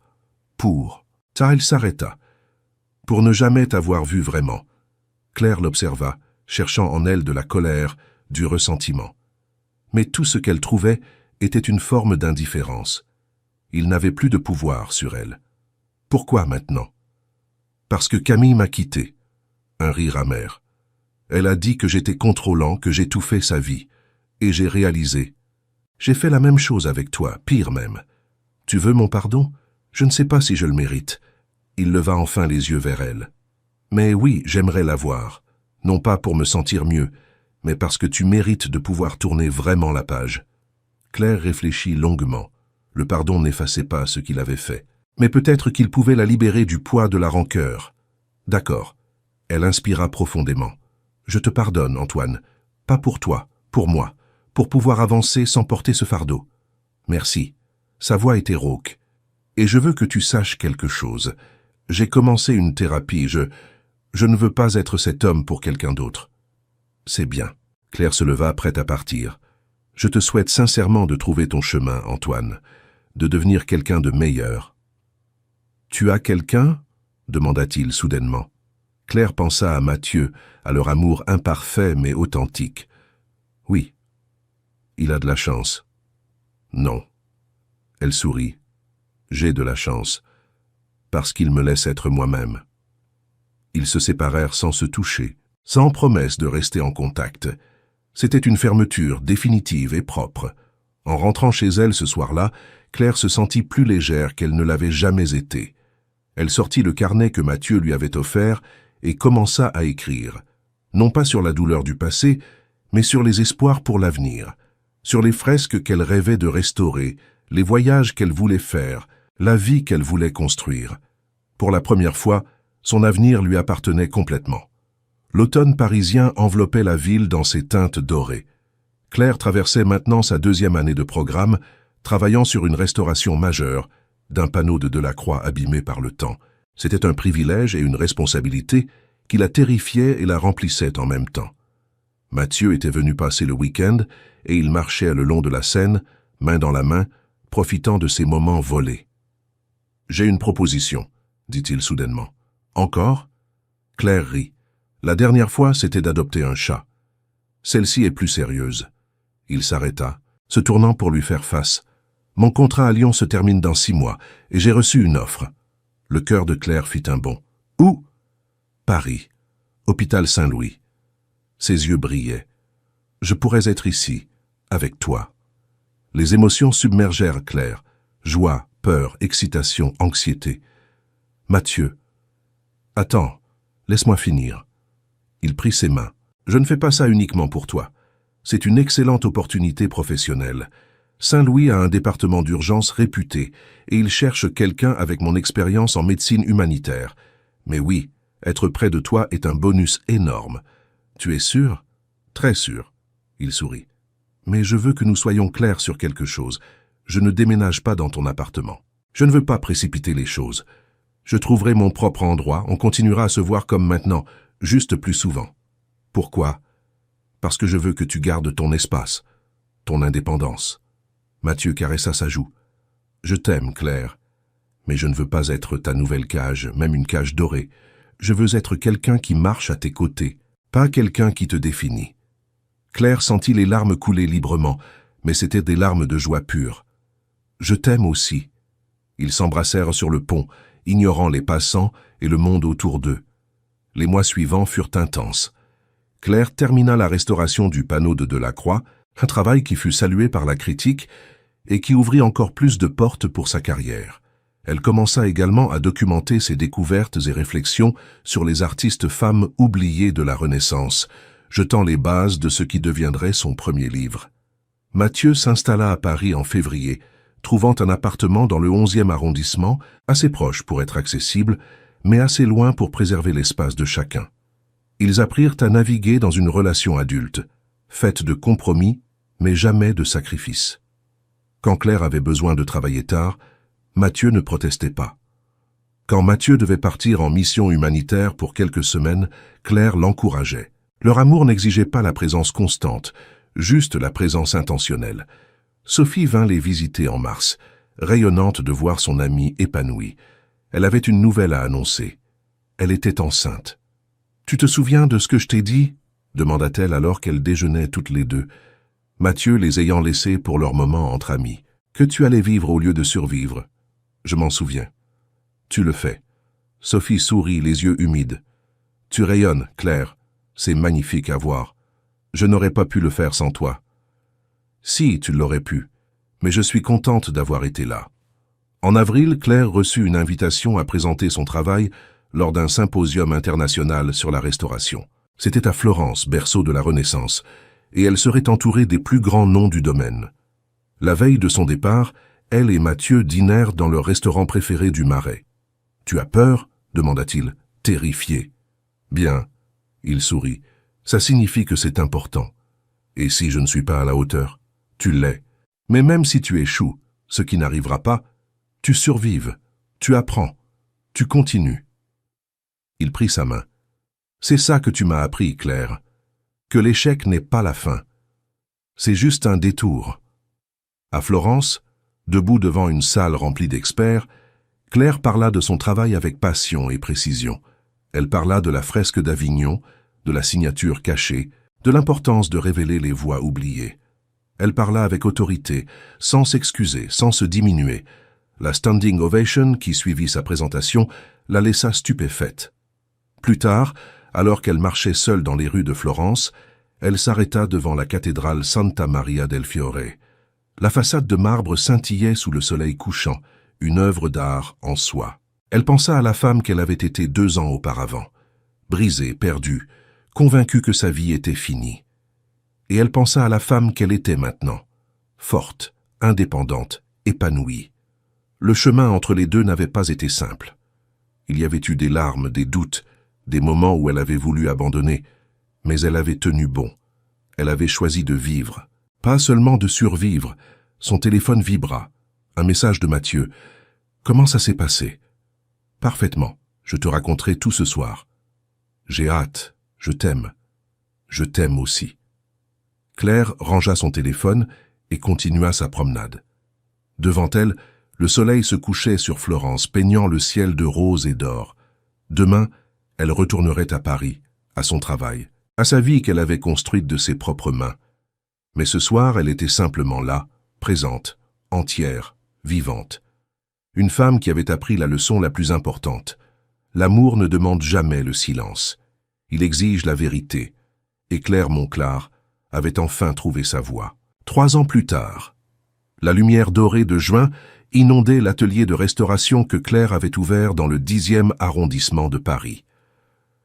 A: Ça, il s'arrêta. Pour ne jamais t'avoir vu vraiment. Claire l'observa, cherchant en elle de la colère, du ressentiment. Mais tout ce qu'elle trouvait était une forme d'indifférence. Il n'avait plus de pouvoir sur elle. Pourquoi maintenant? Parce que Camille m'a quitté. Un rire amer. Elle a dit que j'étais contrôlant, que j'étouffais sa vie. Et j'ai réalisé. J'ai fait la même chose avec toi, pire même. Tu veux mon pardon? Je ne sais pas si je le mérite. Il leva enfin les yeux vers elle. Mais oui, j'aimerais l'avoir. Non pas pour me sentir mieux, mais parce que tu mérites de pouvoir tourner vraiment la page. Claire réfléchit longuement. Le pardon n'effaçait pas ce qu'il avait fait. Mais peut-être qu'il pouvait la libérer du poids de la rancœur. D'accord. Elle inspira profondément. Je te pardonne, Antoine. Pas pour toi, pour moi. Pour pouvoir avancer sans porter ce fardeau. Merci. Sa voix était rauque. Et je veux que tu saches quelque chose. J'ai commencé une thérapie. Je ne veux pas être cet homme pour quelqu'un d'autre. C'est bien. Claire se leva, prête à partir. Je te souhaite sincèrement de trouver ton chemin, Antoine, de devenir quelqu'un de meilleur. Tu as quelqu'un? Demanda-t-il soudainement. Claire pensa à Mathieu, à leur amour imparfait mais authentique. Oui. Il a de la chance. Non. Elle sourit. J'ai de la chance, parce qu'il me laisse être moi-même. Ils se séparèrent sans se toucher, sans promesse de rester en contact. C'était une fermeture définitive et propre. En rentrant chez elle ce soir-là, Claire se sentit plus légère qu'elle ne l'avait jamais été. Elle sortit le carnet que Mathieu lui avait offert et commença à écrire, non pas sur la douleur du passé, mais sur les espoirs pour l'avenir, sur les fresques qu'elle rêvait de restaurer, les voyages qu'elle voulait faire, la vie qu'elle voulait construire. Pour la première fois, son avenir lui appartenait complètement. L'automne parisien enveloppait la ville dans ses teintes dorées. Claire traversait maintenant sa 2e année de programme, travaillant sur une restauration majeure d'un panneau de Delacroix abîmé par le temps. C'était un privilège et une responsabilité qui la terrifiaient et la remplissaient en même temps. Mathieu était venu passer le week-end et il marchait le long de la Seine, main dans la main, profitant de ces moments volés. « J'ai une proposition », dit-il soudainement. « Encore ?» Claire rit. La dernière fois, c'était d'adopter un chat. Celle-ci est plus sérieuse. Il s'arrêta, se tournant pour lui faire face. « Mon contrat à Lyon se termine dans 6 mois et j'ai reçu une offre. » Le cœur de Claire fit un bond. « Où ?»« Paris. Hôpital Saint-Louis. » Ses yeux brillaient. « Je pourrais être ici, avec toi. » Les émotions submergèrent Claire. Joie, peur, excitation, anxiété. « Mathieu. »« Attends, laisse-moi finir. » Il prit ses mains. « Je ne fais pas ça uniquement pour toi. C'est une excellente opportunité professionnelle. Saint-Louis a un département d'urgence réputé et il cherche quelqu'un avec mon expérience en médecine humanitaire. Mais oui, être près de toi est un bonus énorme. Tu es sûr? Très sûr. » Il sourit. « Mais je veux que nous soyons clairs sur quelque chose. Je ne déménage pas dans ton appartement. Je ne veux pas précipiter les choses. Je trouverai mon propre endroit, on continuera à se voir comme maintenant, juste plus souvent. Pourquoi? Parce que je veux que tu gardes ton espace, ton indépendance. » Mathieu caressa sa joue. « Je t'aime, Claire, mais je ne veux pas être ta nouvelle cage, même une cage dorée. Je veux être quelqu'un qui marche à tes côtés, Pas quelqu'un qui te définit. Claire sentit les larmes couler librement, mais c'étaient des larmes de joie pure. « Je t'aime aussi. » Ils s'embrassèrent sur le pont, ignorant les passants et le monde autour d'eux. Les mois suivants furent intenses. Claire termina la restauration du panneau de Delacroix, un travail qui fut salué par la critique et qui ouvrit encore plus de portes pour sa carrière. Elle commença également à documenter ses découvertes et réflexions sur les artistes femmes oubliées de la Renaissance, jetant les bases de ce qui deviendrait son premier livre. Mathieu s'installa à Paris en février, trouvant un appartement dans le 11e arrondissement, assez proche pour être accessible, mais assez loin pour préserver l'espace de chacun. Ils apprirent à naviguer dans une relation adulte, faite de compromis, mais jamais de sacrifices. Quand Claire avait besoin de travailler tard, Mathieu ne protestait pas. Quand Mathieu devait partir en mission humanitaire pour quelques semaines, Claire l'encourageait. Leur amour n'exigeait pas la présence constante, juste la présence intentionnelle. Sophie vint les visiter en mars, rayonnante de voir son amie épanouie. Elle avait une nouvelle à annoncer. Elle était enceinte. « Tu te souviens de ce que je t'ai dit ?» demanda-t-elle alors qu'elles déjeunaient toutes les deux, Mathieu les ayant laissés pour leur moment entre amis. « Que tu allais vivre au lieu de survivre. » « Je m'en souviens. »« Tu le fais. » Sophie sourit, les yeux humides. « Tu rayonnes, Claire. C'est magnifique à voir. Je n'aurais pas pu le faire sans toi. »« Si, tu l'aurais pu. Mais je suis contente d'avoir été là. » En avril, Claire reçut une invitation à présenter son travail lors d'un symposium international sur la restauration. C'était à Florence, berceau de la Renaissance, et elle serait entourée des plus grands noms du domaine. La veille de son départ, elle et Mathieu dînèrent dans leur restaurant préféré du Marais. « Tu as peur ?» demanda-t-il, terrifié. « Bien. » Il sourit. « Ça signifie que c'est important. Et si je ne suis pas à la hauteur? Tu l'es. Mais même si tu échoues, ce qui n'arrivera pas, tu survives, tu apprends, tu continues. » Il prit sa main. « C'est ça que tu m'as appris, Claire. Que l'échec n'est pas la fin. C'est juste un détour. » À Florence, debout devant une salle remplie d'experts, Claire parla de son travail avec passion et précision. Elle parla de la fresque d'Avignon, de la signature cachée, de l'importance de révéler les voix oubliées. Elle parla avec autorité, sans s'excuser, sans se diminuer. La standing ovation qui suivit sa présentation la laissa stupéfaite. Plus tard, alors qu'elle marchait seule dans les rues de Florence, elle s'arrêta devant la cathédrale Santa Maria del Fiore. La façade de marbre scintillait sous le soleil couchant, une œuvre d'art en soi. Elle pensa à la femme qu'elle avait été 2 ans auparavant, brisée, perdue, convaincue que sa vie était finie. Et elle pensa à la femme qu'elle était maintenant, forte, indépendante, épanouie. Le chemin entre les deux n'avait pas été simple. Il y avait eu des larmes, des doutes, des moments où elle avait voulu abandonner, mais elle avait tenu bon. Elle avait choisi de vivre. Pas seulement de survivre. Son téléphone vibra. Un message de Mathieu. « Comment ça s'est passé ?»« Parfaitement. Je te raconterai tout ce soir. »« J'ai hâte. Je t'aime. »« Je t'aime aussi. » Claire rangea son téléphone et continua sa promenade. Devant elle, le soleil se couchait sur Florence, peignant le ciel de rose et d'or. Demain, elle retournerait à Paris, à son travail, à sa vie qu'elle avait construite de ses propres mains. Mais ce soir, elle était simplement là, présente, entière, vivante. Une femme qui avait appris la leçon la plus importante. L'amour ne demande jamais le silence. Il exige la vérité. Et Claire Monclar avait enfin trouvé sa voie. 3 ans plus tard, la lumière dorée de juin inondait l'atelier de restauration que Claire avait ouvert dans le 10e arrondissement de Paris.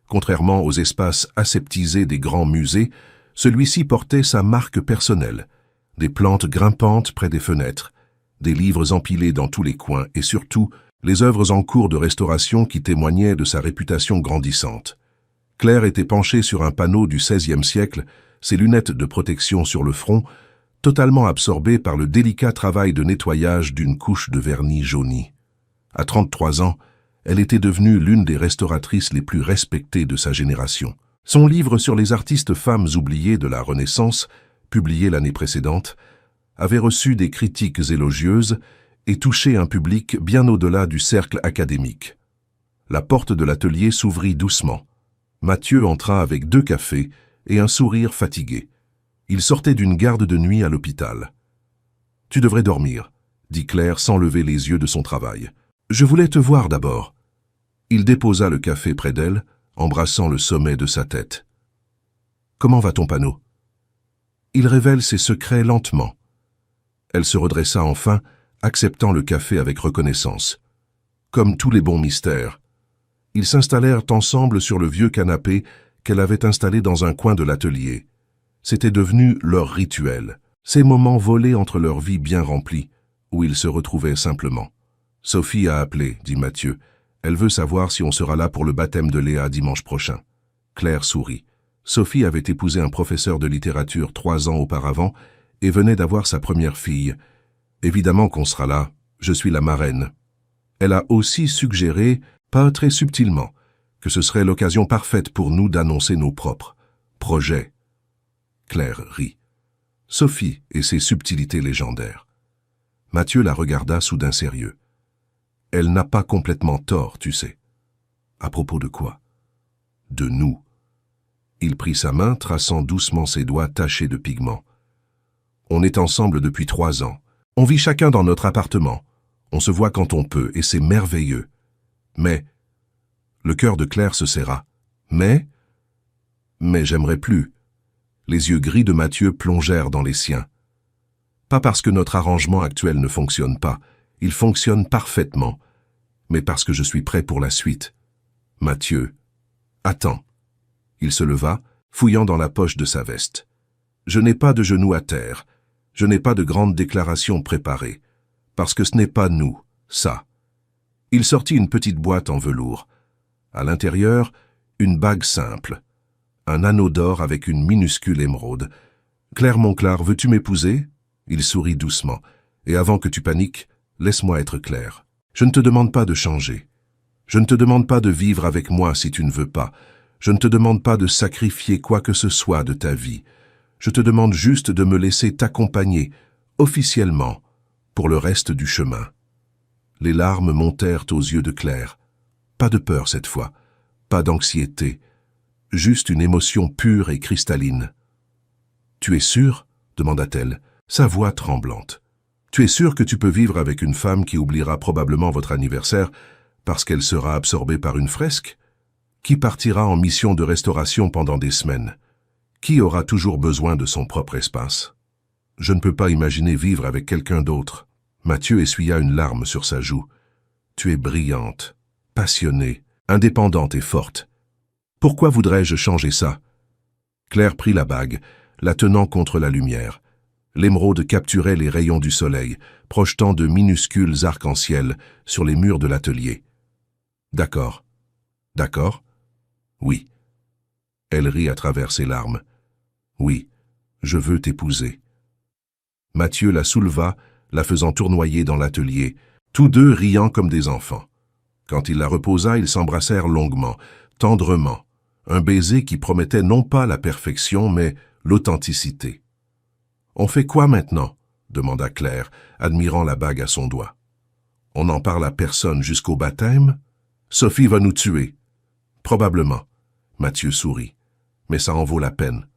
A: Contrairement aux espaces aseptisés des grands musées, celui-ci portait sa marque personnelle, des plantes grimpantes près des fenêtres, des livres empilés dans tous les coins et surtout les œuvres en cours de restauration qui témoignaient de sa réputation grandissante. Claire était penchée sur un panneau du XVIe siècle, ses lunettes de protection sur le front, totalement absorbée par le délicat travail de nettoyage d'une couche de vernis jauni. À 33 ans, elle était devenue l'une des restauratrices les plus respectées de sa génération. Son livre sur les artistes femmes oubliées de la Renaissance, publié l'année précédente, avait reçu des critiques élogieuses et touché un public bien au-delà du cercle académique. La porte de l'atelier s'ouvrit doucement. Mathieu entra avec 2 cafés et un sourire fatigué. Il sortait d'une garde de nuit à l'hôpital. « Tu devrais dormir », dit Claire sans lever les yeux de son travail. « Je voulais te voir d'abord. » Il déposa le café près d'elle, embrassant le sommet de sa tête. « Comment va ton panneau ?» Il révèle ses secrets lentement. Elle se redressa enfin, acceptant le café avec reconnaissance. Comme tous les bons mystères, ils s'installèrent ensemble sur le vieux canapé qu'elle avait installé dans un coin de l'atelier. C'était devenu leur rituel, ces moments volés entre leurs vies bien remplies, où ils se retrouvaient simplement. « Sophie a appelé, dit Mathieu. Elle veut savoir si on sera là pour le baptême de Léa dimanche prochain. » Claire sourit. Sophie avait épousé un professeur de littérature 3 ans auparavant et venait d'avoir sa première fille. « Évidemment qu'on sera là, je suis la marraine. » Elle a aussi suggéré, pas très subtilement, que ce serait l'occasion parfaite pour nous d'annoncer nos propres projets. Claire rit. Sophie et ses subtilités légendaires. Mathieu la regarda soudain sérieux. Elle n'a pas complètement tort, tu sais. À propos de quoi? De nous. Il prit sa main, traçant doucement ses doigts tachés de pigments. On est ensemble depuis 3 ans. On vit chacun dans notre appartement. On se voit quand on peut, et c'est merveilleux. Mais... Le cœur de Claire se serra. Mais j'aimerais plus. Les yeux gris de Mathieu plongèrent dans les siens. Pas parce que notre arrangement actuel ne fonctionne pas, il fonctionne parfaitement, mais parce que je suis prêt pour la suite. Mathieu, attends. Il se leva, fouillant dans la poche de sa veste. Je n'ai pas de genoux à terre, je n'ai pas de grande déclaration préparée, parce que ce n'est pas nous, ça. Il sortit une petite boîte en velours. À l'intérieur, une bague simple. Un anneau d'or avec une minuscule émeraude. « Claire Monclar, veux-tu m'épouser ?» Il sourit doucement. « Et avant que tu paniques, laisse-moi être clair. Je ne te demande pas de changer. Je ne te demande pas de vivre avec moi si tu ne veux pas. Je ne te demande pas de sacrifier quoi que ce soit de ta vie. Je te demande juste de me laisser t'accompagner, officiellement, pour le reste du chemin. » Les larmes montèrent aux yeux de Claire. Pas de peur cette fois, pas d'anxiété. Juste une émotion pure et cristalline. « Tu es sûr ?» demanda-t-elle, sa voix tremblante. « Tu es sûr que tu peux vivre avec une femme qui oubliera probablement votre anniversaire parce qu'elle sera absorbée par une fresque? Qui partira en mission de restauration pendant des semaines? Qui aura toujours besoin de son propre espace? Je ne peux pas imaginer vivre avec quelqu'un d'autre. » Mathieu essuya une larme sur sa joue. « Tu es brillante, passionnée, indépendante et forte. Pourquoi voudrais-je changer ça ?» Claire prit la bague, la tenant contre la lumière. L'émeraude capturait les rayons du soleil, projetant de minuscules arcs-en-ciel sur les murs de l'atelier. « D'accord. D'accord? Oui. » Elle rit à travers ses larmes. « Oui, je veux t'épouser. » Mathieu la souleva, la faisant tournoyer dans l'atelier, tous deux riant comme des enfants. Quand il la reposa, ils s'embrassèrent longuement, tendrement, un baiser qui promettait non pas la perfection, mais l'authenticité. « On fait quoi maintenant ?» demanda Claire, admirant la bague à son doigt. « On n'en parle à personne jusqu'au baptême? Sophie va nous tuer. »« Probablement. » Mathieu sourit. « Mais ça en vaut la peine. »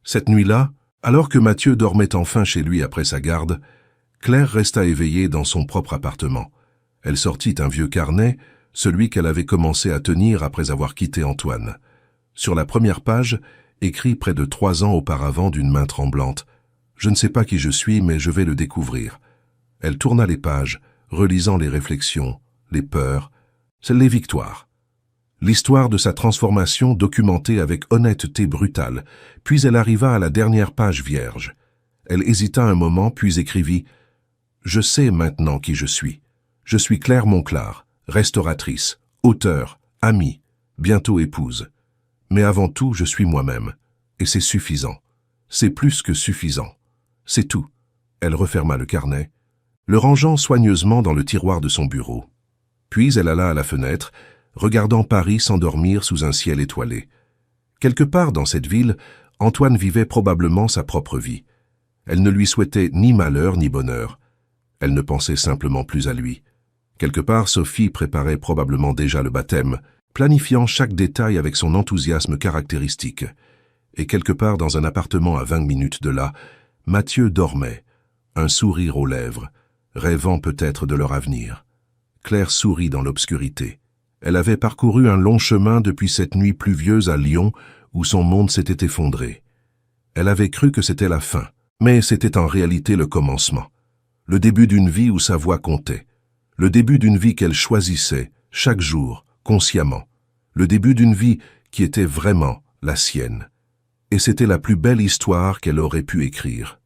A: Cette nuit-là, alors que Mathieu dormait enfin chez lui après sa garde, Claire resta éveillée dans son propre appartement. Elle sortit un vieux carnet, celui qu'elle avait commencé à tenir après avoir quitté Antoine. Sur la première page, écrit près de 3 ans auparavant d'une main tremblante, « Je ne sais pas qui je suis, mais je vais le découvrir. » Elle tourna les pages, relisant les réflexions, les peurs, les victoires. L'histoire de sa transformation documentée avec honnêteté brutale, puis elle arriva à la dernière page vierge. Elle hésita un moment, puis écrivit « Je sais maintenant qui je suis. Je suis Claire Monclar, restauratrice, auteure, amie, bientôt épouse. Mais avant tout, je suis moi-même. Et c'est suffisant. C'est plus que suffisant. C'est tout. » Elle referma le carnet, le rangeant soigneusement dans le tiroir de son bureau. Puis elle alla à la fenêtre, regardant Paris s'endormir sous un ciel étoilé. Quelque part dans cette ville, Antoine vivait probablement sa propre vie. Elle ne lui souhaitait ni malheur ni bonheur. Elle ne pensait simplement plus à lui. Quelque part, Sophie préparait probablement déjà le baptême, planifiant chaque détail avec son enthousiasme caractéristique. Et quelque part dans un appartement à 20 minutes de là, Mathieu dormait, un sourire aux lèvres, rêvant peut-être de leur avenir. Claire sourit dans l'obscurité. Elle avait parcouru un long chemin depuis cette nuit pluvieuse à Lyon où son monde s'était effondré. Elle avait cru que c'était la fin, mais c'était en réalité le commencement. Le début d'une vie où sa voix comptait. Le début d'une vie qu'elle choisissait, chaque jour, consciemment. Le début d'une vie qui était vraiment la sienne. Et c'était la plus belle histoire qu'elle aurait pu écrire.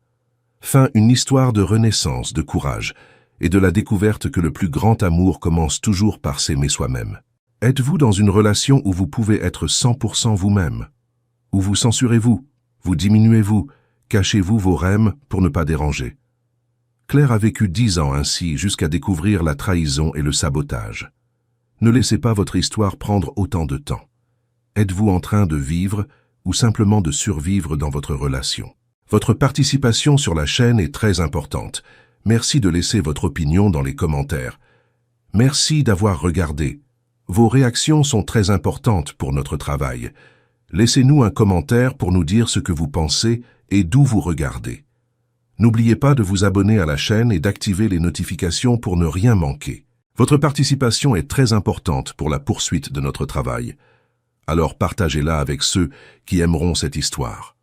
A: Fin, une histoire de renaissance, de courage, et de la découverte que le plus grand amour commence toujours par s'aimer soi-même. Êtes-vous dans une relation où vous pouvez être 100% vous-même? Où vous censurez-vous? Vous diminuez-vous? Cachez-vous vos rêves pour ne pas déranger? Claire a vécu 10 ans ainsi jusqu'à découvrir la trahison et le sabotage. Ne laissez pas votre histoire prendre autant de temps. Êtes-vous en train de vivre ou simplement de survivre dans votre relation? Votre participation sur la chaîne est très importante. Merci de laisser votre opinion dans les commentaires. Merci d'avoir regardé. Vos réactions sont très importantes pour notre travail. Laissez-nous un commentaire pour nous dire ce que vous pensez et d'où vous regardez. N'oubliez pas de vous abonner à la chaîne et d'activer les notifications pour ne rien manquer. Votre participation est très importante pour la poursuite de notre travail. Alors partagez-la avec ceux qui aimeront cette histoire.